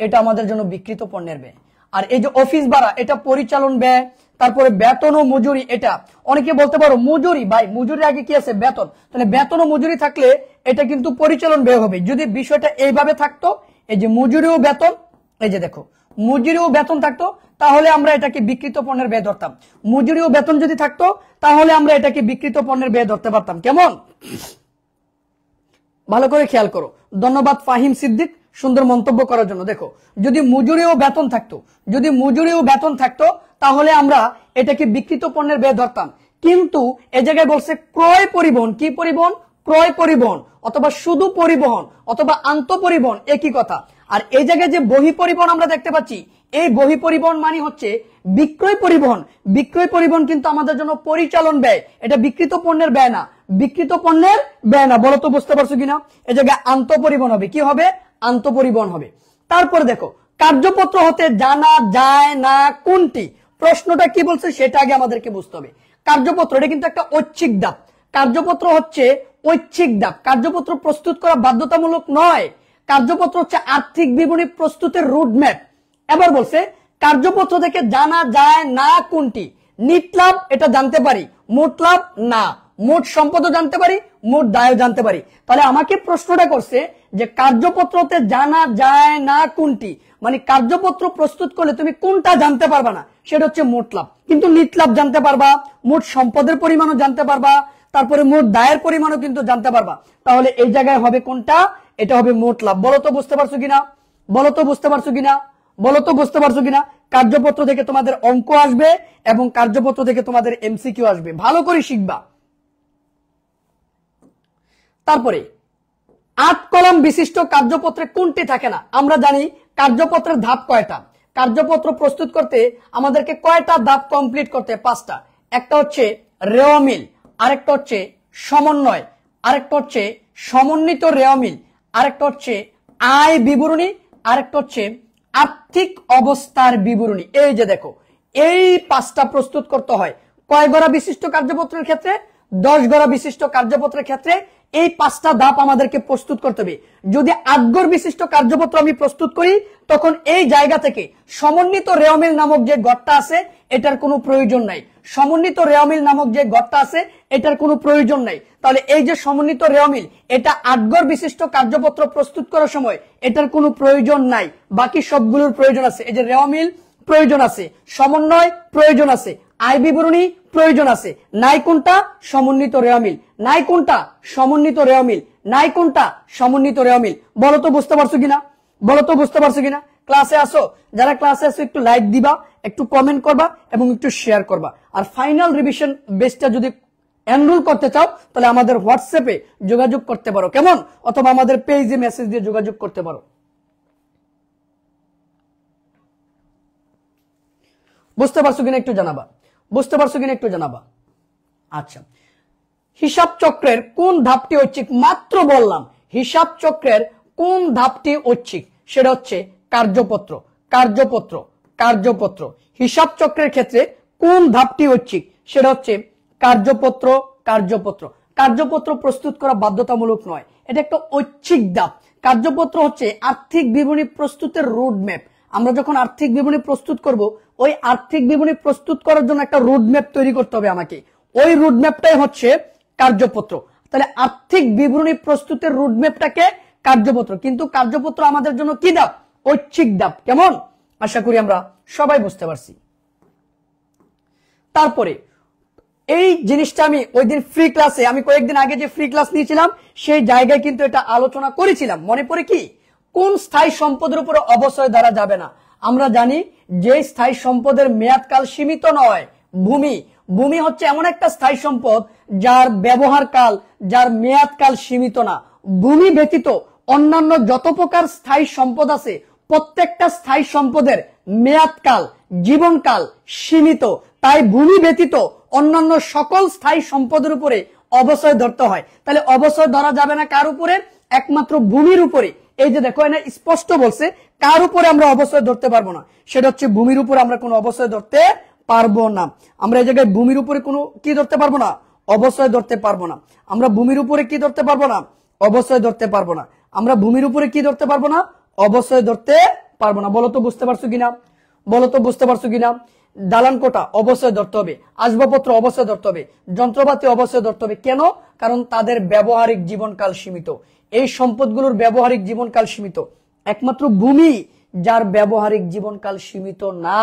এটা আমাদের জন্য বিক্রিত পণ্যের ব্যয়। আর এই যে অফিস ভাড়া, এটা পরিচালন ব্যয়। তারপরে বেতন ও মজুরি, এটা অনেকে বলতে পারো মজুরি, ভাই মজুরির আগে কি আছে? বেতন। তাহলে বেতন ও মজুরি থাকলে এটা কিন্তু পরিচালন ব্যয় হবে। যদি বিষয়টা এইভাবে থাকতো, এই যে মজুরি ও বেতন, এই যে দেখো মজুরি ও বেতন থাকতো, তাহলে আমরা এটাকে বিক্রিত পণ্যের ব্যয় ধরতাম। মজুরি ও বেতন যদি থাকতো তাহলে আমরা এটাকে বিক্রিত পণ্যের ব্যয় ধরতে পারতাম। কেমন? ভালো করে খেয়াল করো। ধন্যবাদ ফাহিম সিদ্দিক সুন্দর মন্তব্য করার জন্য। দেখো, যদি মজুরি ও বেতন থাকতো, যদি মজুরি ও বেতন থাকতো তাহলে আমরা এটাকে বিক্রিত পণ্যের ব্যয় ধরতাম। কিন্তু এ জায়গায় বলছে ক্রয় পরিবহন। কি পরিবহন? ক্রয় পরিবহন অথবা শুধু পরিবহন অথবা আন্তঃপরিবহন একই কথা। আর এই জায়গায় যে বহি পরিবহন আমরা দেখতে পাচ্ছি, এই বহি পরিবহন মানে হচ্ছে বিক্রয় পরিবহন। বিক্রয় পরিবহন কিন্তু আমাদের জন্য পরিচালন ব্যয়, এটা বিক্রিত পণ্যের ব্যয় না, বিক্রিত পণ্যের ব্যয় না। বলো তো বুঝতে পারছো কিনা? এই জায়গায় আন্তঃপরিবহন হবে, কি হবে? আন্তঃপরিবহন হবে। তারপরে দেখো কার্যপত্র হতে জানা যায় না কোনটি, প্রশ্নটা কি বলছে সেটা আগে আমাদেরকে বুঝতে হবে। কার্যপত্র এটা কিন্তু একটা ঐচ্ছিক ধাপ, কার্যপত্র হচ্ছে ঐচ্ছিক ধাপ, কার্যপত্র প্রস্তুত করা বাধ্যতামূলক নয়। কার্যপত্র হচ্ছে আর্থিক বিবরণী প্রস্তুতের রুটম্যাপ। এবার বলছে কার্যপত্র থেকে জানা যায় না কোনটি, নিট লাভ এটা জানতে পারি, মোট লাভ না, মোট সম্পদও জানতে পারি, মোট দায়ও জানতে পারি। তাহলে আমাকে প্রশ্নটা করছে যে কার্যপত্রতে জানা যায় না কোনটি, মানে কার্যপত্র প্রস্তুত করলে তুমি কোনটা জানতে পারবা না, সেটা হচ্ছে মোট লাভ। কিন্তু নিট লাভ জানতে পারবা, মোট সম্পদের পরিমাণও জানতে পারবা, তারপরে মোট দায়ের পরিমাণও কিন্তু জানতে পারবা। তাহলে এই জায়গায় হবে কোনটা? এটা হবে মোট লাভ। বলো তো বুঝতে পারছো কিনা? বলো তো বুঝতে পারছো কিনা? বলো তো বুঝতে পারছো কিনা? কার্যপত্র থেকে তোমাদের অঙ্ক আসবে এবং কার্যপত্র থেকে তোমাদের এমসিকিউ আসবে, ভালো করে শিখবা। তারপরে 8 কলাম বিশিষ্ট কার্যপত্রে কোনটি থাকে না? আমরা জানি কার্যপত্রের ধাপ কয়টা, কার্যপত্র প্রস্তুত করতে আমাদেরকে কয়টা ধাপ কমপ্লিট করতে? 5টা। একটা হচ্ছে রেওয়া মিল, আরেকটা হচ্ছে সমন্বয়, আরেকটা হচ্ছে সমন্বিত রেওয়া মিল, আরেকটা হচ্ছে আয় বিবরণী, আরেকটা হচ্ছে আর্থিক অবস্থার বিবরণী। এই যে দেখো এই 5টা প্রস্তুত করতে হয়। কয় গড়া বিশিষ্ট কার্যপত্রের ক্ষেত্রে? 10 গড়া বিশিষ্ট কার্যপত্রের ক্ষেত্রে এই 5টা ধাপ আমাদেরকে প্রস্তুত করতে হবে। যদি 8 গড় বিশিষ্ট কার্যপত্র আমি প্রস্তুত করি তখন এই জায়গা থেকে সমন্বিত রেওয়ামিল নামক যে গড়টা আছে এটার কোনো প্রয়োজন নাই, সমন্বিত রেওয়ামিল নামক যে গড়টা আছে এটার কোনো প্রয়োজন নাই। তাহলে এই যে সমন্বিত রেওয়ামিল এটা 8 গড় বিশিষ্ট কার্যপত্র প্রস্তুত করার সময় এটার কোনো প্রয়োজন নাই, বাকি সবগুলোর প্রয়োজন আছে। এই যে রেওয়ামিল প্রয়োজন আছে, সমন্বয় প্রয়োজন আছে, আয় বিবরণী প্রয়োজন আছে, নাই কোনটা? সমন্বিত রেওয়ামিল। নাই কোনটা? সমন্বিত রেওয়ামিল। নাই কোনটা? সমন্বিত রেওয়ামিল। বলো তো বুঝতে পারছো কিনা? বলো তো বুঝতে পারছো কিনা? ক্লাসে আসো, যারা ক্লাসে আসো একটু লাইক দিবা, একটু কমেন্ট করবা এবং একটু শেয়ার করবা। আর ফাইনাল রিভিশন বেসটা যদি এনরোল করতে চাও তাহলে আমাদের হোয়াটসঅ্যাপে যোগাযোগ করতে পারো, কেমন? অথবা আমাদের পেজে মেসেজ দিয়ে যোগাযোগ করতে পারো। বুঝতে পারছো কিনা একটু জানাবা, বুঝতে পারছো কিনা একটু জানাবা। আচ্ছা, হিসাব চক্রের কোন ধাপটি ঐচ্ছিক? মাত্র বললাম হিসাব চক্রের কোন ধাপটি ঐচ্ছিক, সেটা হচ্ছে কার্যপত্র। কার্যপত্র, কার্যপত্র। হিসাব চক্রের ক্ষেত্রে কোন ধাপটি ঐচ্ছিক? সেটা হচ্ছে কার্যপত্র। কার্যপত্র, কার্যপত্র প্রস্তুত করা বাধ্যতামূলক নয়, এটা একটা ঐচ্ছিক ধাপ। কার্যপত্র হচ্ছে আর্থিক বিবরণী প্রস্তুতের রোডম্যাপ। আমরা যখন আর্থিক বিবরণী প্রস্তুত করব ওই আর্থিক বিবরণী প্রস্তুত করার জন্য একটা রোডম্যাপ তৈরি করতে হবে আমাকে, ওই রোডম্যাপটাই হচ্ছে কার্যপত্র। তাহলে আর্থিক বিবরণী প্রস্তুতের রোডম্যাপটাকে কার্যপত্র, কিন্তু কার্যপত্র আমাদের জন্য কি ধাপ? ঐচ্ছিক ধাপ। কেমন? আশা করি আমরা সবাই বুঝতে পারছি। তারপরে এই জিনিসটা আমি ওই দিন ফ্রি ক্লাসে, আমি কয়েকদিন আগে যে ফ্রি ক্লাস নিয়েছিলাম সেই জায়গায় কিন্তু এটা আলোচনা করেছিলাম, মনে পড়ে কি? কোন স্থায়ী সম্পদের উপরে অবচয় দ্বারা যাবে না? আমরা জানি যে স্থায়ী সম্পদের মেয়াদকাল সীমিত নয়, ভূমি। ভূমি হচ্ছে এমন একটা স্থায়ী সম্পদ যার ব্যবহার কাল, যার মেয়াদকাল সীমিত না। ভূমি ব্যতীত অন্যান্য যত প্রকার স্থায়ী সম্পদ আছে প্রত্যেকটা স্থায়ী সম্পদের মেয়াদকাল, জীবনকাল সীমিত। তাই ভূমি ব্যতীত অন্যান্য সকল স্থায়ী সম্পদের উপরে অবচয় ধরতে হয়। তাহলে অবচয় ধরা যাবে না কার উপরে? একমাত্র ভূমির উপরে। এই যে দেখো এখানে স্পষ্ট বলছে কার উপরে আমরা অবচয় ধরতে পারবো না, সেটা হচ্ছে ভূমির উপরে আমরা কোনো অবচয় ধরতে পারবো না। আমরা এই জায়গায় ভূমির উপরে কোনো কি ধরতে পারবো না? অবচয় ধরতে পারবো না। আমরা ভূমির উপরে কি ধরতে পারবো না? অবচয় ধরতে পারবো না। আমরা ভূমির উপরে কি ধরতে পারবো না? অবচয় ধরতে পারবো না। বলো তো বুঝতে পারছো কিনা? বলো তো বুঝতে পারছো কিনা? দালান কোটা অবশ্যই ধরতে হবে, আসবাবপত্র অবশ্যই ধরতে হবে, যন্ত্রপাতি অবশ্যই ধরতে হবে। কেন? কারণ তাদের ব্যবহারিক জীবনকাল সীমিত। এই সম্পদগুলোর ব্যবহারিক জীবনকাল সীমিত। একমাত্র ভূমি যার ব্যবহারিক জীবনকাল সীমিত না।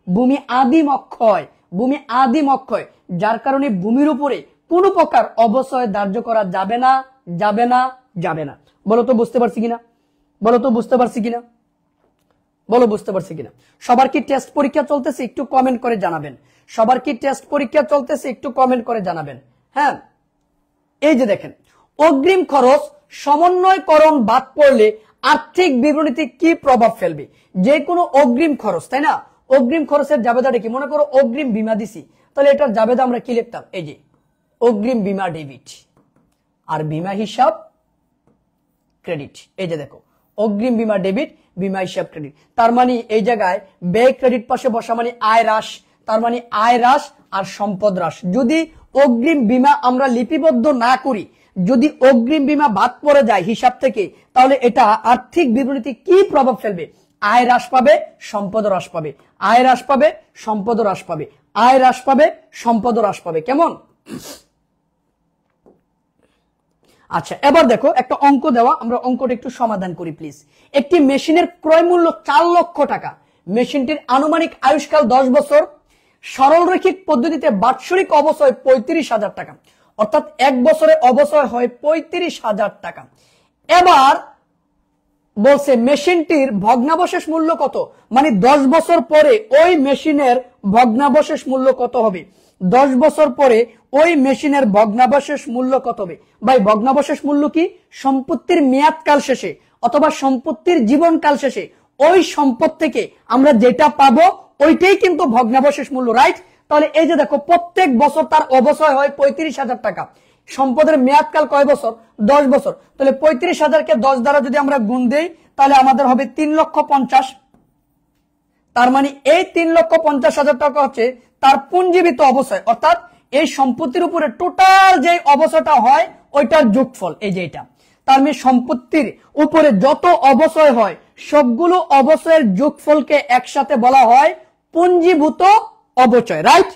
ভূমি আদিম অক্ষয়, ভূমি আদিম অক্ষয়, যার কারণে ভূমির উপরে কোনো প্রকার অবচয় ধার্য করা যাবে না, যাবে না, যাবে না। বলো তো বুঝতে পারছি কিনা? বলো তো বুঝতে পারছি কিনা? বলো বুঝতে পারছি কিনা? সবার কি টেস্ট পরীক্ষা চলতেছে? একটু কমেন্ট করে জানাবেন। সবার কি টেস্ট পরীক্ষা চলতেছে? একটু কমেন্ট করে জানাবেন। হ্যাঁ, এই যে দেখেন অগ্রিম খরচ সমন্বয়করণ বাদ পড়লে আর্থিক বিবরণীতে কি প্রভাব ফেলবে? যে কোনো অগ্রিম খরচ, তাই না? অগ্রিম খরচের জাবেদাটা কি? মনে করো অগ্রিম বীমা দিছি, তাহলে এটার জাবেদা আমরা কি লিখতাম? এই যে অগ্রিম বীমা ডেবিট আর বীমা হিসাব ক্রেডিট। এই যে দেখো অগ্রিম বীমা ডেবিট, বীমা হিসাব ক্রেডিট। তার মানে এই জায়গায় ব্যয় ক্রেডিট পাশে বসা মানে আয় হ্রাস, তার মানে আয় হ্রাস আর সম্পদ হ্রাস। যদি অগ্রিম বীমা আমরা লিপিবদ্ধ না করি, যদি অগ্রিম বীমা বাদ পড়ে যায় হিসাব থেকে, তাহলে এটা আর্থিক বিবরণীতে কি প্রভাব ফেলবে? আয় হ্রাস পাবে, সম্পদ হ্রাস পাবে, আয় হ্রাস পাবে, সম্পদ হ্রাস পাবে, আয় হ্রাস পাবে, সম্পদ হ্রাস পাবে। কেমন? আচ্ছা, এবার দেখো একটা অঙ্ক দেওয়া, আমরা অঙ্কটা একটু সমাধান করি প্লিজ। একটি মেশিনের ক্রয় মূল্য 4 লক্ষ টাকা, মেশিনটির আনুমানিক আয়ুষ্কাল 10 বছর, সরলরৈখিক পদ্ধতিতে বাৎসরিক অবচয় 35,000 টাকা, অর্থাৎ 1 বছরে অবচয় হয় 35,000 টাকা। এবার বলছে মেশিনটির ভগ্নাবশেষ মূল্য কত, মানে 10 বছর পরে ওই মেশিনের ভগ্নাবশেষ মূল্য কত হবে? 10 বছর পরে ওই মেশিনের ভগ্নাবশেষ মূল্য কত হবে? ভাই ভগ্নাবশেষ মূল্য কি? সম্পত্তির মেয়াদকাল শেষে অথবা সম্পত্তির জীবনকাল শেষে ওই সম্পদ থেকে আমরা যেটা পাবো ওইটাই কিন্তু ভগ্নাবশেষ মূল্য, রাইট? তাহলে এই যে দেখো প্রত্যেক বছর তার অবচয় হয় 35,000 টাকা, সম্পদের মেয়াদকাল কয় বছর? 10 বছর। তাহলে 35,000-কে 10 দ্বারা যদি আমরা গুণ দেই তাহলে আমাদের হবে 3,50,000। তার মানে এই 3,50,000 টাকা হচ্ছে তার পুঞ্জীবিত অবচয়, অর্থাৎ এই সম্পত্তির উপরে টোটাল যে অবচয়টা হয় ওইটার যোগফল। এই যে এটা, তার মানে সম্পত্তির উপরে যত অবচয় হয় সবগুলো অবচয়ের যোগফলকে একসাথে বলা হয় পুঞ্জীভূত অবচয়, রাইট?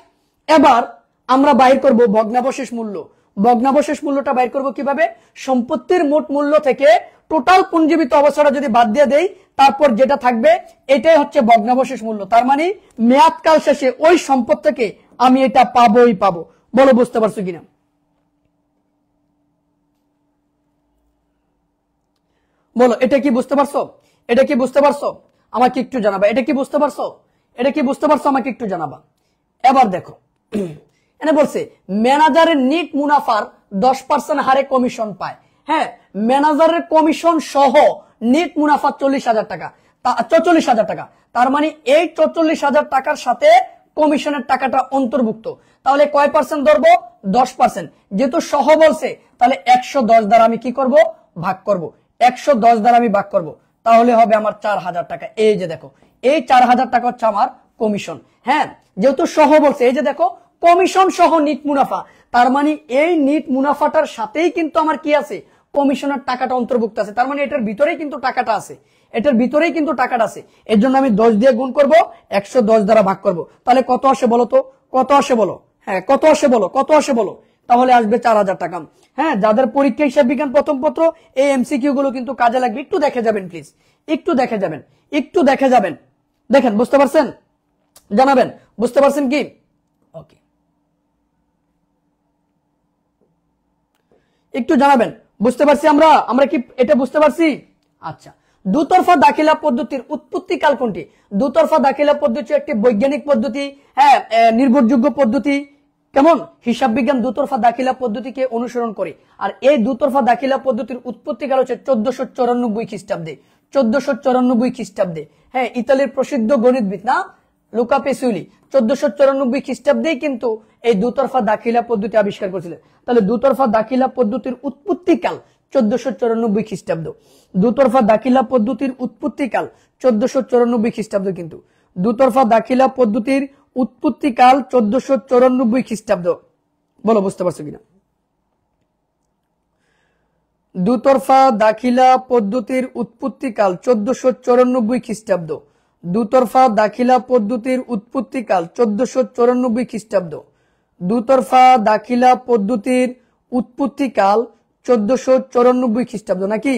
এবার আমরা বাইর করব ভগ্নাবশেষ মূল্য। ভগ্নাবশেষ মূল্যটা বাইর করব কিভাবে? সম্পত্তির মোট মূল্য থেকে টোটাল পুঞ্জীবিত অবচয়টা যদি বাদ দিয়ে দেই, তারপর যেটা থাকবে এটাই হচ্ছে ভগ্নাবশেষ মূল্য। তার মানে মেয়াদকাল শেষে ওই সম্পদ থেকে আমি এটা পাবোই পাবো। বলো বুঝতে পারছো কিনা? বলো এটা কি বুঝতে পারছো? এটা কি বুঝতে পারছো? আমাকে একটু জানাবা। এটা কি বুঝতে পারছো? এটা কি বুঝতে পারছো? আমাকে একটু জানাবা। এবার দেখো এনে বলছে ম্যানেজারের নিট মুনাফার 10% হারে কমিশন পায়। হ্যাঁ, ম্যানেজারের কমিশন সহ নিট মুনাফা 40,000 টাকা, 44,000 টাকা। তার মানে এই 44,000 টাকার সাথে কমিশনের টাকাটা অন্তর্ভুক্ত। তাহলে কয় পার্সেন্ট ধরবো? 10%। যেহেতু সহ বলছে তাহলে 110 দ্বারা আমি কি করব? ভাগ করব। 110 দ্বারা আমি ভাগ করব, তাহলে হবে আমার 4,000 টাকা। এই যে দেখো এই 4,000 টাকা হচ্ছে আমার কমিশন। হ্যাঁ, যেহেতু সহ বলছে, এই যে দেখো কমিশন সহ নিট মুনাফা, তার মানে এই নিট মুনাফাটার সাথেই কিন্তু আমার কি আছে? কমিশনের টাকাটা অন্তর্ভুক্ত আছে। তার মানে এটার ভিতরেই কিন্তু টাকাটা আছে, এটার ভিতরেই কিন্তু টাকাটা আছে। এর জন্য আমি 10 দিয়ে গুণ করব, 110 দ্বারা ভাগ করব। তাহলে কত আসে বলো তো? কত আসে বলো? হ্যাঁ, কত আসে বলো? কত আসে বলো? তাহলে আসবে 4,000 টাকা। হ্যাঁ, যাদের পরীক্ষা হিসাব বিজ্ঞান প্রথম পত্র, এই এমসিকিউ গুলো কিন্তু কাজে লাগবে। একটু দেখে যাবেন প্লিজ, একটু দেখে যাবেন, একটু দেখে যাবেন। দেখেন বুঝতে পারছেন? জানাবেন বুঝতে পারছেন কি? ওকে, একটু জানাবেন বুঝতে পারছি আমরা? আমরা কি এটা বুঝতে পারছি? আচ্ছা, দুতরফা দাখিলা পদ্ধতির উৎপত্তিকাল কোনটি? দুতরফা দাখিলা পদ্ধতি একটি বৈজ্ঞানিক পদ্ধতি, হ্যাঁ, নির্ভরযোগ্য পদ্ধতি। কেমন? হিসাব বিজ্ঞান দুতরফা দাখিলা পদ্ধতিকে অনুসরণ করে। আর এই দুতরফা দাখিলা পদ্ধতির উৎপত্তিকাল হচ্ছে 1494 খ্রিস্টাব্দে। 1494 খ্রিস্টাব্দে। হ্যাঁ, ইতালির প্রসিদ্ধ গণিতবিদ না লুকা পেসুলি 1494 খ্রিস্টাব্দেই কিন্তু এই দুতরফা দাখিলা পদ্ধতি আবিষ্কার করেছিলেন। তাহলে দুতরফা দাখিলা পদ্ধতির উৎপত্তিকাল 1494 খ্রিস্টাব্দ। দুতরফা দাখিলা পদ্ধতির উৎপত্তিকাল 1494 খ্রিস্টাব্দ, কিন্তু দুতরফা দাখিলা পদ্ধতির উৎপত্তিকাল 1494 খ্রিস্টাব্দ। বলো বুঝতে পারছো কিনা? দুতরফা দাখিলা পদ্ধতির উৎপত্তিকাল 1494 খ্রিস্টাব্দ। দুতরফা দাখিলা পদ্ধতির উৎপত্তিকাল 1494 খ্রিস্টাব্দ। দুতরফা দাখিলা পদ্ধতির উৎপত্তিকাল 1494 খ্রিস্টাব্দ নাকি?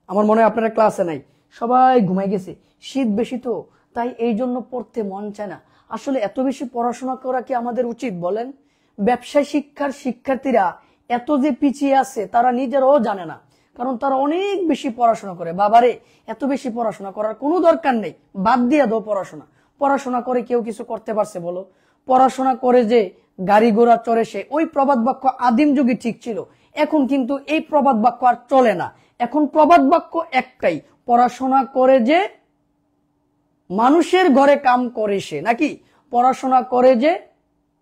আমার মনে হয় আপনারা ক্লাসে নাই, সবাই ঘুমাই গেছে, শীত বেশি তো তাই এই জন্য পড়তে মন চায় না। আসলে এত বেশি পড়াশোনা করা কি আমাদের উচিত বলেন? ব্যবসায় শিক্ষার শিক্ষার্থীরা এত যে পিছিয়ে আছে তারা নিজেরাও জানে না, কারণ তারা অনেক বেশি পড়াশোনা করে। বাবারে, এত বেশি পড়াশোনা করার কোনো দরকার নেই, বাদ দিয়ে দাও পড়াশোনা। পড়াশোনা করে কেউ কিছু করতে পারছে বলো? পড়াশোনা করে যে গাড়ি ঘোড়া চড়ে সে, ওই প্রবাদ বাক্য আদিম যুগে ঠিক ছিল। এখন কিন্তু এই প্রবাদ বাক্য আর চলে না। এখন প্রবাদ বাক্য একটাই, পড়াশোনা করে যে মানুষের ঘরে কাম করে সে, নাকি পড়াশোনা করে যে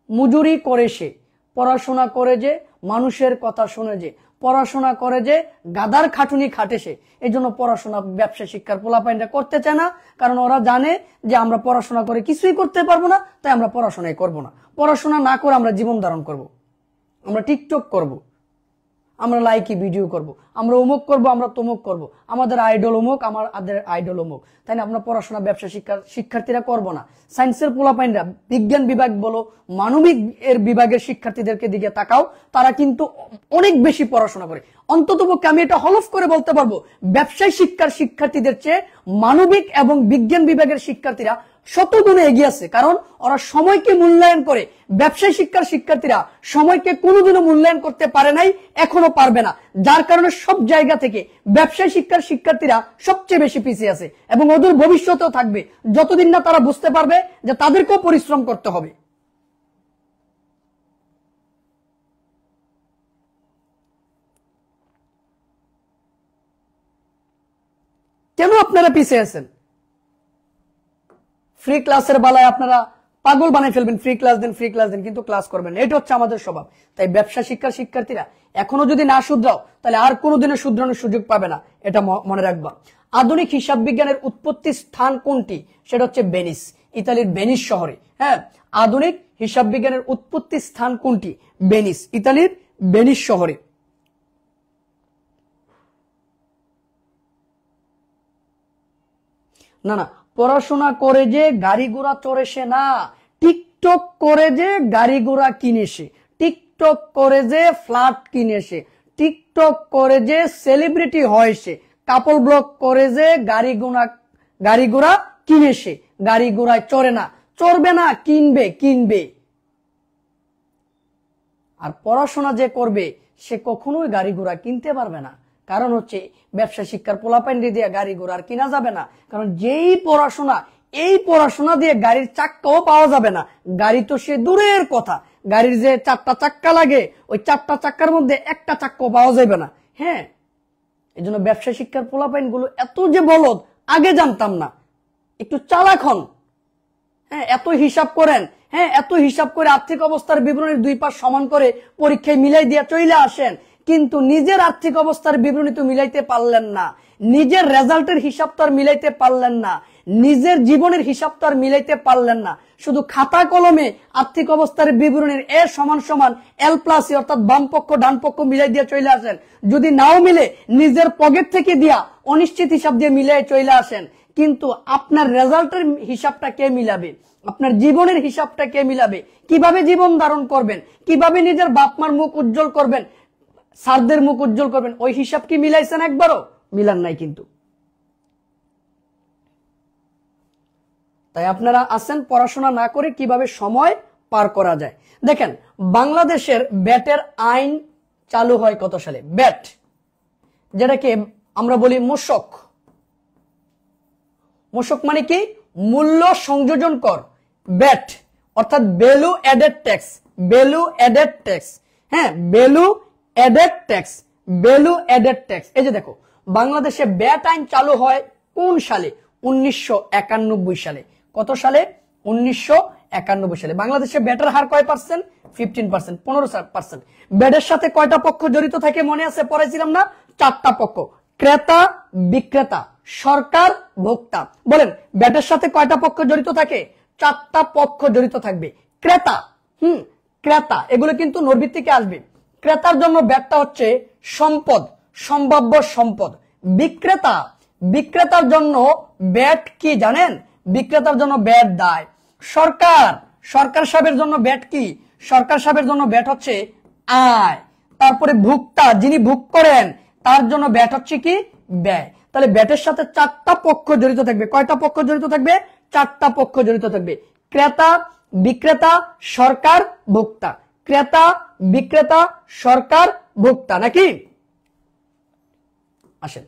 মজুরি করে সে, পড়াশোনা করে যে মানুষের কথা শুনে যে, পড়াশোনা করে যে গাদার খাটুনি খাটে সে। এই জন্য পড়াশোনা ব্যবসা শিক্ষার পোলাপাইনরা করতে চায় না, কারণ ওরা জানে যে আমরা পড়াশোনা করে কিছুই করতে পারবো না, তাই আমরা পড়াশোনাই করব না। পড়াশোনা না করে আমরা জীবন ধারণ করব, আমরা টিকটক করব, আমরা লাইকি ভিডিও করব, আমরা অমুক করব, আমরা তমুক করব, আমাদের আইডল অমুক, আমাদের আইডল অমুক, তাই না? আমরা পড়াশোনা ব্যবসা শিক্ষার্থীরা করব না। সায়েন্সের পোলাপাইনরা, বিজ্ঞান বিভাগ বলো, মানবিক এর বিভাগের শিক্ষার্থীদেরকে দিকে তাকাও, তারা কিন্তু অনেক বেশি পড়াশোনা করে। অন্ততপক্ষে আমি এটা হলফ করে বলতে পারবো, ব্যবসায় শিক্ষার শিক্ষার্থীদের চেয়ে মানবিক এবং বিজ্ঞান বিভাগের শিক্ষার্থীরা শতগুণে এগিয়ে আছে, কারণ ওরা সময়কে মূল্যায়ন করে। ব্যবসায় শিক্ষার শিক্ষার্থীরা সময়কে কোনোদিনও মূল্যায়ন করতে পারে নাই, এখনো পারবে না, যার কারণে সব জায়গা থেকে ব্যবসায় শিক্ষার শিক্ষার্থীরা সবচেয়ে বেশি পিছিয়ে আছে এবং ওদের ভবিষ্যতেও থাকবে, যতদিন না তারা বুঝতে পারবে যে তাদেরকেও পরিশ্রম করতে হবে। কেন আপনারা পিছিয়ে আছেন? ফ্রি ক্লাসের বেলায় আপনারা পাগল বানাই ফেলবেন, ফ্রি ক্লাস দেন, ফ্রি ক্লাস দেন, কিন্তু ক্লাস করবেন। এটা হচ্ছে আমাদের স্বভাব। তাই ব্যবসা শিক্ষার শিক্ষার্থীরা এখনো যদি না শুধরাও, তাহলে আর কোনোদিনও শুধরানোর সুযোগ পাবে না, এটা মনে রাখবা। আধুনিক হিসাব বিজ্ঞানের উৎপত্তি স্থান কোনটি? সেটা হচ্ছে ভেনিস, ইতালির ভেনিস শহরে। হ্যাঁ, আধুনিক হিসাব বিজ্ঞানের উৎপত্তি স্থান কোনটি? ভেনিস, ইতালির ভেনিস শহরে। না না, পড়াশোনা করে যে গাড়ি ঘোড়া চড়ে সে না, টিকটক করে যে গাড়ি ঘোড়া কিনে সে, টিকটক করে যে ফ্ল্যাট কিনে সে, টিকটক করে যে সেলিব্রিটি হয় সে, কাপল ব্লগ করে যে গাড়ি ঘোড়া কিনে সে, গাড়ি ঘোড়ায় চড়ে না, চড়বে না, কিনবে কিনবে। আর পড়াশোনা যে করবে সে কখনোই গাড়ি ঘোড়া কিনতে পারবে না, কারণ হচ্ছে ব্যবসা শিক্ষার পোলাপাইন দিয়ে গাড়ি ঘোড়া আর কিনা যাবে না। কারণ যেই পড়াশোনা, এই পড়াশোনা দিয়ে গাড়ির চাক্কাও পাওয়া যাবে না। গাড়ি তো সে দূরের কথা, গাড়ির যে 4টা চাক্কা লাগে, ওই 4টা চাক্কার মধ্যে একটা চাক্কাও পাওয়া যাবে না। হ্যাঁ, এই জন্য ব্যবসা শিক্ষার পোলাপাইন গুলো এত যে বলদ, আগে জানতাম না, একটু চালাক হন। হ্যাঁ, এত হিসাব করেন, হ্যাঁ এত হিসাব করে আর্থিক অবস্থার বিবরণীর দুই পাশ সমান করে পরীক্ষায় মিলাই দিয়ে চলে আসেন, কিন্তু নিজের আর্থিক অবস্থার বিবরণী তো মিলাইতে পারলেন না, নিজের রেজাল্টের হিসাব তো আর মিলাইতে পারলেন না, নিজের জীবনের হিসাব তো আর মিলাইতে পারলেন না। শুধু খাতা কলমে আর্থিক অবস্থার বিবরণীর এ সমান সমান এল প্লাস ই, অর্থাৎ বাম পক্ষ ডান পক্ষ মিলাই দিয়ে চলে আসেন। যদি নাও মিলে নিজের পকেট থেকে দিয়া অনিশ্চিত হিসাব দিয়ে মিলাই চলে আসেন, কিন্তু আপনার রেজাল্টের হিসাবটা কে মিলাবে? আপনার জীবনের হিসাবটা কে মিলাবে? কিভাবে জীবন ধারণ করবেন, কিভাবে নিজের বাপ মার মুখ উজ্জ্বল করবেন, স্যারদের মুখ উজ্জ্বল করবেন, ওই হিসাব কি মিলাইছেন? একবারও মিলান নাই। কিন্তু তাই আপনারা আছেন পড়াশোনা না করে কিভাবে সময় পার করা যায়। দেখেন, বাংলাদেশের ব্যাটের আইন চালু হয় কত সালে? ব্যাট, যেটাকে আমরা বলি মোশক। মোশক মানে কি? মূল্য সংযোজন কর। ব্যাট অর্থাৎ value added tax, value added tax. হ্যাঁ, value added tax, value added tax. এই যে দেখো, বাংলাদেশে ব্যাট আইন চালু হয় কোন সালে? 1991 সালে। কত সালে? 1991 সালে। বাংলাদেশে ব্যাটের হার কয় পার্সেন্ট? 15%, 15%। ব্যাটের সাথে কয়টা পক্ষ জড়িত থাকে মনে আছে? পড়াইছিলাম না? 4টা পক্ষ, ক্রেতা, বিক্রেতা, সরকার, ভোক্তা। বলেন, ব্যাটের সাথে কয়টা পক্ষ জড়িত থাকে? 4টা পক্ষ জড়িত থাকবে। ক্রেতা, ক্রেতা, এগুলো কিন্তু নৈর্ভিত্তিক থেকে আসবে। ক্রেতার জন্য ব্যাটটা হচ্ছে সম্পদ, সম্ভাব্য সম্পদ। বিক্রেতা, বিক্রেতার জন্য ব্যাট কি জানেন? বিক্রেতার জন্য ব্যাট দায়। সরকার, সরকার সাহেবের জন্য ব্যাট কি? সরকার সাহেবের জন্য ব্যাট হচ্ছে আয়। তারপরে ভোক্তা, যিনি ভোগ করেন, তার জন্য ব্যাট হচ্ছে কি? ব্যয়। তাহলে ব্যাটের সাথে 4টা পক্ষ জড়িত থাকবে। কয়টা পক্ষ জড়িত থাকবে? 4টা পক্ষ জড়িত থাকবে। ক্রেতা, বিক্রেতা, সরকার, ভোক্তা। ক্রেতা, বিক্রেতা, সরকার, ভোক্তা, নাকি? আসেন,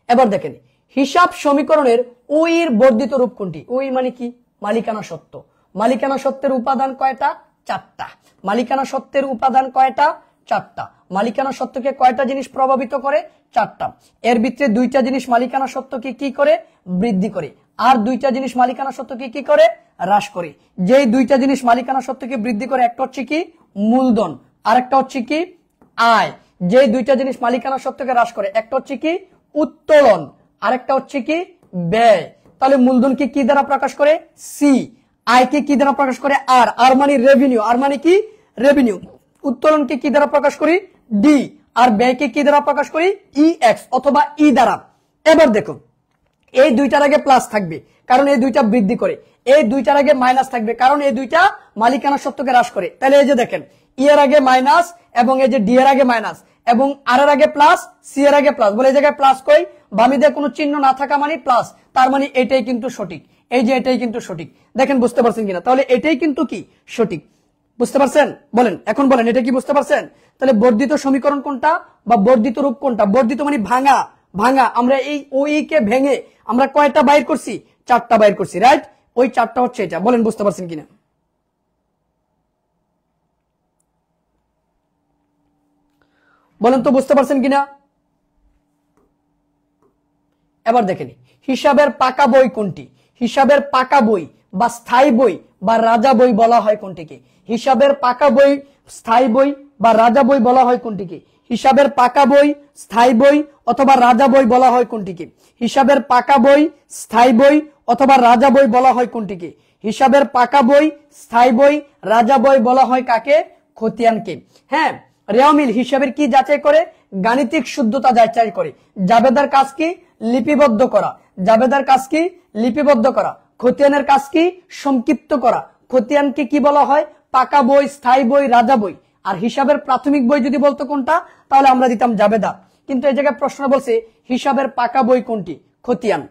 এবার দেখেন হিসাব সমীকরণের ওই এর বর্ধিত রূপ কোনটি? ওই মানে কি? মালিকানা সত্ত্ব। মালিকানা সত্ত্বের উপাদান কয়টা? 4টা। মালিকানা সত্ত্বের উপাদান কয়টা? 4টা। মালিকানা সত্ত্বকে কয়টা জিনিস প্রভাবিত করে? 4টা। এর ভিতরে 2টা জিনিস মালিকানা সত্ত্বকে কি করে? বৃদ্ধি করে। আর 2টা জিনিস মালিকানা সত্ত্বকে কি করে? হ্রাস করে। যেই 2টা জিনিস মালিকানা সত্ত্বকে বৃদ্ধি করে, একটা হচ্ছে কি? মূলধন, আরেকটা হচ্ছে কি? আয়। যেই 2টা জিনিস মালিকানা সত্ত্বকে হ্রাস করে, একটা হচ্ছে কি? উত্তোলন, আরেকটা হচ্ছে কি? ব্যয়। তাহলে মূলধনকে কি দ্বারা প্রকাশ করে? সি। আয়কে কি দ্বারা প্রকাশ করে? আর। আর মানে রেভিনিউ। আর মানে কি? রেভিনিউ। উত্তোলনকে কি দ্বারা প্রকাশ করি? ডি। আর ব্যয়কে কি দ্বারা প্রকাশ করি? ই এক্স অথবা ই দ্বারা। এবার দেখুন, এই 2টার আগে প্লাস থাকবে কারণ এই 2টা বৃদ্ধি করে, এই 2টার আগে মাইনাস থাকবে কারণ এই 2টা মালিকানা সত্ত্বকে হ্রাস করে। তাহলে এই যে দেখেন, ই এর আগে মাইনাস এবং এই যে ডি এর আগে মাইনাস এবং আর এর আগে প্লাস, সি এর আগে প্লাস। বলে এই জায়গায় প্লাস কই? বামে দিয়ে কোনো চিহ্ন না থাকা মানে প্লাস, তার মানে এটাই কিন্তু সঠিক। এই যে এটাই কিন্তু সঠিক। দেখেন বুঝতে পারছেন কিনা? তাহলে এটাই কিন্তু কি? সঠিক। বুঝতে পারছেন? বলেন, এখন বলেন এটা কি বুঝতে পারছেন? তাহলে বর্ধিত সমীকরণ কোনটা বা বর্ধিত রূপ কোনটা? বর্ধিত মানে ভাঙা। ভাঙা। আমরা এই ওই কে ভেঙে আমরা কয়টা বাইর করছি? 4টা বাইর করছি, রাইট? ওই 4টা হচ্ছে এটা। বলেন বুঝতে পারছেন কিনা? বলেন তো বুঝতে পারছেন কিনা? এবার দেখেন হিসাবের পাকা বই কোনটি? হিসাবের পাকা বই বা স্থায়ী বই বা রাজা বই বলা হয় কোনটিকে? হিসাবের পাকা বই, স্থায়ী বই বা রাজা বই বলা হয় কোনটিকে? হিসাবের পাকা বই, স্থায়ী বই অথবা রাজা বই বলা হয় কোনটিকে? হিসাবের পাকা বই, স্থায়ী বই অথবা রাজা বই বলা হয় কোনটিকে? হিসাবের পাকা বই, স্থায়ী বই, রাজা বই বলা হয় কাকে? খতিয়ানকে। হ্যাঁ, রেওয়ামিল হিসাবের কি যাচাই করে? গাণিতিক শুদ্ধতা যাচাই করে। জাবেদার কাজ কি? লিপিবদ্ধ করা। জাবেদার কাজ কি? লিপিবদ্ধ করা। খতিয়ানের কাজ কি? সংক্ষিপ্ত করা। খতিয়ানকে কি বলা হয়? পাকা বই, স্থায়ী বই, রাজা বই। আর হিসাবের প্রাথমিক বই যদি বলতো কোনটা, তাহলে আমরা দিতাম জাবেদা। কিন্তু এই জায়গায় প্রশ্ন বলছে হিসাবের পাকা বই কোনটি? খতিয়ান।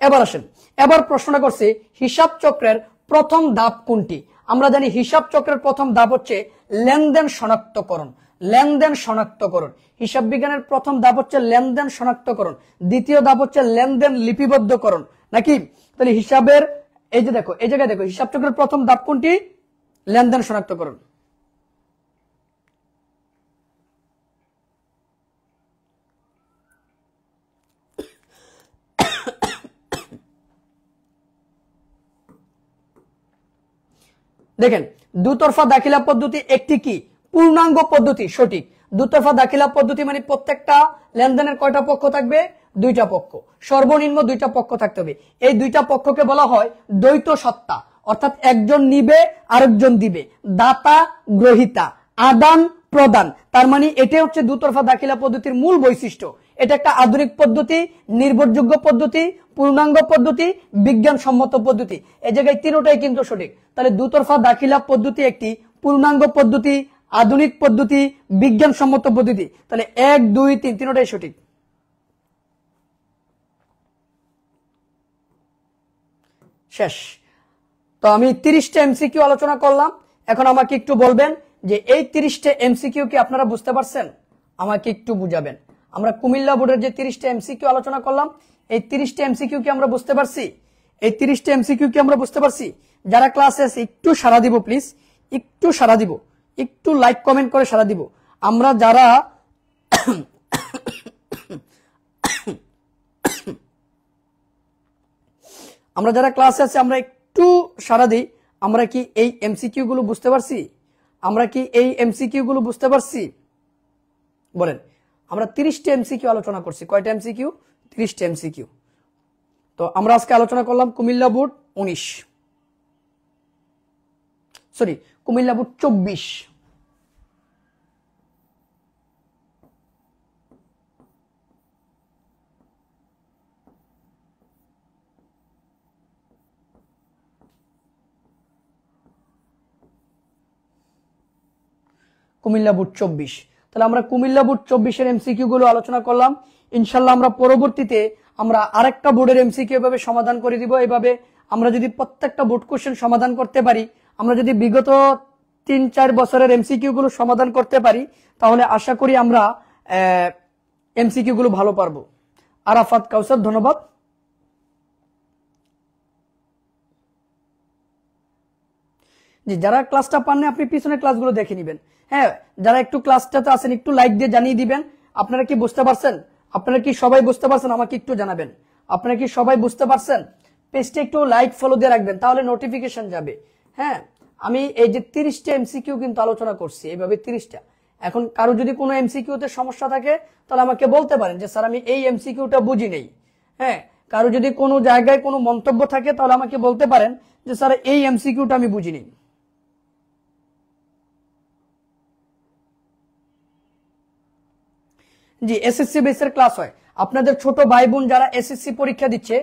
এবার আসেন, এবার প্রশ্নটা করছে হিসাব চক্রের প্রথম ধাপ কোনটি? আমরা জানি হিসাব চক্রের প্রথম ধাপ হচ্ছে লেনদেন শনাক্তকরণ। লেনদেন শনাক্তকরণ। হিসাব বিজ্ঞানের প্রথম ধাপ হচ্ছে লেনদেন শনাক্তকরণ, দ্বিতীয় ধাপ হচ্ছে লেনদেন লিপিবদ্ধকরণ, নাকি? তাহলে হিসাবের এই যে দেখো, এই জায়গায় দেখো হিসাব চক্রের প্রথম ধাপ কোনটি? লেনদেন শনাক্তকরণ। দেখেন, দুতরফা দাখিলা পদ্ধতি একটি কি? পূর্ণাঙ্গ পদ্ধতি। সঠিক। দুতরফা দাখিলা পদ্ধতি মানে প্রত্যেকটা লেনদেনের কয়টা পক্ষ থাকবে? 2টা পক্ষ। সর্বনিম্ন 2টা পক্ষ থাকতে হবে। এই 2টা পক্ষকে বলা হয় দ্বৈত সত্তা, অর্থাৎ একজন নিবে আরেকজন দিবে। দাতা গ্রহিতা, আদান প্রদান। তার মানে এটাই হচ্ছে দুতরফা দাখিলা পদ্ধতির মূল বৈশিষ্ট্য। এটা একটা আধুনিক পদ্ধতি, নির্ভরযোগ্য পদ্ধতি, পূর্ণাঙ্গ পদ্ধতি, বিজ্ঞানসম্মত পদ্ধতি। এই জায়গায় তিনটাই কিন্তু সঠিক। তাহলে দুতরফা দাখিলা পদ্ধতি একটি পূর্ণাঙ্গ পদ্ধতি, আধুনিক পদ্ধতি, বিজ্ঞানসম্মত পদ্ধতি। তাহলে 1, 2, 3 তিনটাই সঠিক। শেষ। তো আমি 30টা এমসিকিউ আলোচনা করলাম। এখন আমাকে একটু বলবেন যে এই 30টা এমসিকিউ কি আপনারা বুঝতে পারছেন? আমাকে একটু বুঝাবেন। আমরা কুমিল্লা বোর্ডের যে 30টা এমসিকিউ আলোচনা করলাম, এই 30টা এমসিকিউ কি আমরা বুঝতে পারছি? এই 30টা এমসিকিউ কি আমরা বুঝতে পারছি? যারা ক্লাসে আছে একটু সাড়া দিব প্লিজ, একটু সাড়া দিব, একটু লাইক কমেন্ট করে সাড়া দিব। আমরা যারা ক্লাসে আছে আমরা একটু সাড়া দিই। আমরা কি এই এমসিকিউ গুলো বুঝতে পারছি? আমরা কি এই এমসিকিউ গুলো বুঝতে পারছি? বলেন। আমরা 30টা এমসিকিউ আলোচনা করছি। কয়টা এমসিকিউ? 30টা এমসিকিউ। তো আমরা আজকে আলোচনা করলাম Comilla board 19, sorry Comilla board 24। Comilla board 24। তাহলে আমরা কুমিল্লা বোর্ড 24-এর এমসিকিউ গুলো আলোচনা করলাম। ইনশাল্লাহ আমরা পরবর্তীতে আমরা আরেকটা বোর্ডের এমসিকিউ এভাবে সমাধান করে দিব। এভাবে আমরা যদি প্রত্যেকটা বোর্ড কোশ্চেন সমাধান করতে পারি, আমরা যদি বিগত 3-4 বছরের এমসিকিউ গুলো সমাধান করতে পারি, তাহলে আশা করি আমরা এমসিকিউ গুলো ভালো পারবো। আরাফাত কাউসার, ধন্যবাদ। জি, যারা ক্লাসটা পাননি আপনি পিছনের ক্লাসগুলো দেখে নেবেন। হ্যাঁ, যারা একটু ক্লাসটাতে আছেন একটু লাইক দিয়ে জানিয়ে দিবেন আপনারা কি বুঝতে পারছেন। আপনারা কি সবাই বুঝতে পারছেন আমাকে একটু জানাবেন। আপনারা কি সবাই বুঝতে পারছেন? পেজটা একটু লাইক ফলো দিয়ে রাখবেন, তাহলে নোটিফিকেশন যাবে। হ্যাঁ, আমি এই যে 30টা এমসিকিউ কিন্তু আলোচনা করছি, এইভাবে 30টা। এখন কারো যদি কোনো এমসিকিউতে সমস্যা থাকে তাহলে আমাকে বলতে পারেন যে স্যার আমি এই এমসিকিউটা বুঝি নেই। হ্যাঁ, কারো যদি কোনো জায়গায় কোনো মন্তব্য থাকে তাহলে আমাকে বলতে পারেন যে স্যার এই এমসিকিউটা আমি বুঝি নেই। জি, এসএসসি বেসের ক্লাস হয়। আপনাদের ছোট ভাই বোন যারা এসএসসি পরীক্ষা দিচ্ছে,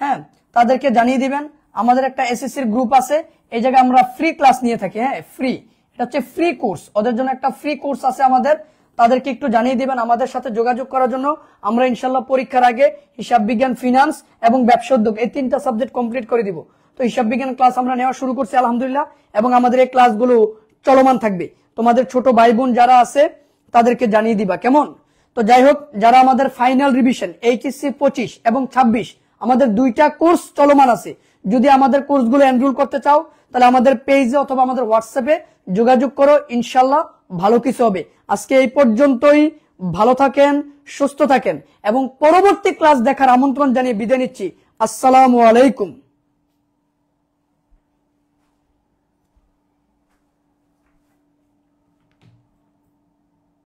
হ্যাঁ, তাদেরকে জানিয়ে দিবেন আমাদের একটা এসএসসির গ্রুপ আছে। এই জায়গায় আমরা ফ্রি ক্লাস নিয়ে থাকি। হ্যাঁ, ফ্রি, এটা হচ্ছে ফ্রি কোর্স। ওদের জন্য একটা ফ্রি কোর্স আছে আমাদের, তাদেরকে একটু জানিয়ে দিবেন আমাদের সাথে যোগাযোগ করার জন্য। আমরা ইনশাল্লাহ পরীক্ষার আগে হিসাব বিজ্ঞান, ফিনান্স এবং ব্যবসা উদ্যোগ এই 3টা সাবজেক্ট কমপ্লিট করে দিব। তো হিসাব বিজ্ঞান ক্লাস আমরা নেওয়া শুরু করছি আলহামদুলিল্লাহ, এবং আমাদের এই ক্লাসগুলো চলমান থাকবে। তোমাদের ছোট ভাই বোন যারা আছে তাদেরকে জানিয়ে দিবা, কেমন? তো যাই হোক, যারা আমাদের ফাইনাল রিভিশন এইচএসসি 25 এবং 26 আমাদের 2টা কোর্স চলমান আছে, যদি আমাদের কোর্সগুলো এনরোল করতে চাও তাহলে আমাদের পেজে অথবা আমাদের হোয়াটসঅ্যাপে যোগাযোগ করো, ইনশাল্লাহ ভালো কিছু হবে। আজকে এই পর্যন্তই। ভালো থাকেন, সুস্থ থাকেন এবং পরবর্তী ক্লাস দেখার আমন্ত্রণ জানিয়ে বিদায় নিচ্ছি। আসসালামু আলাইকুম।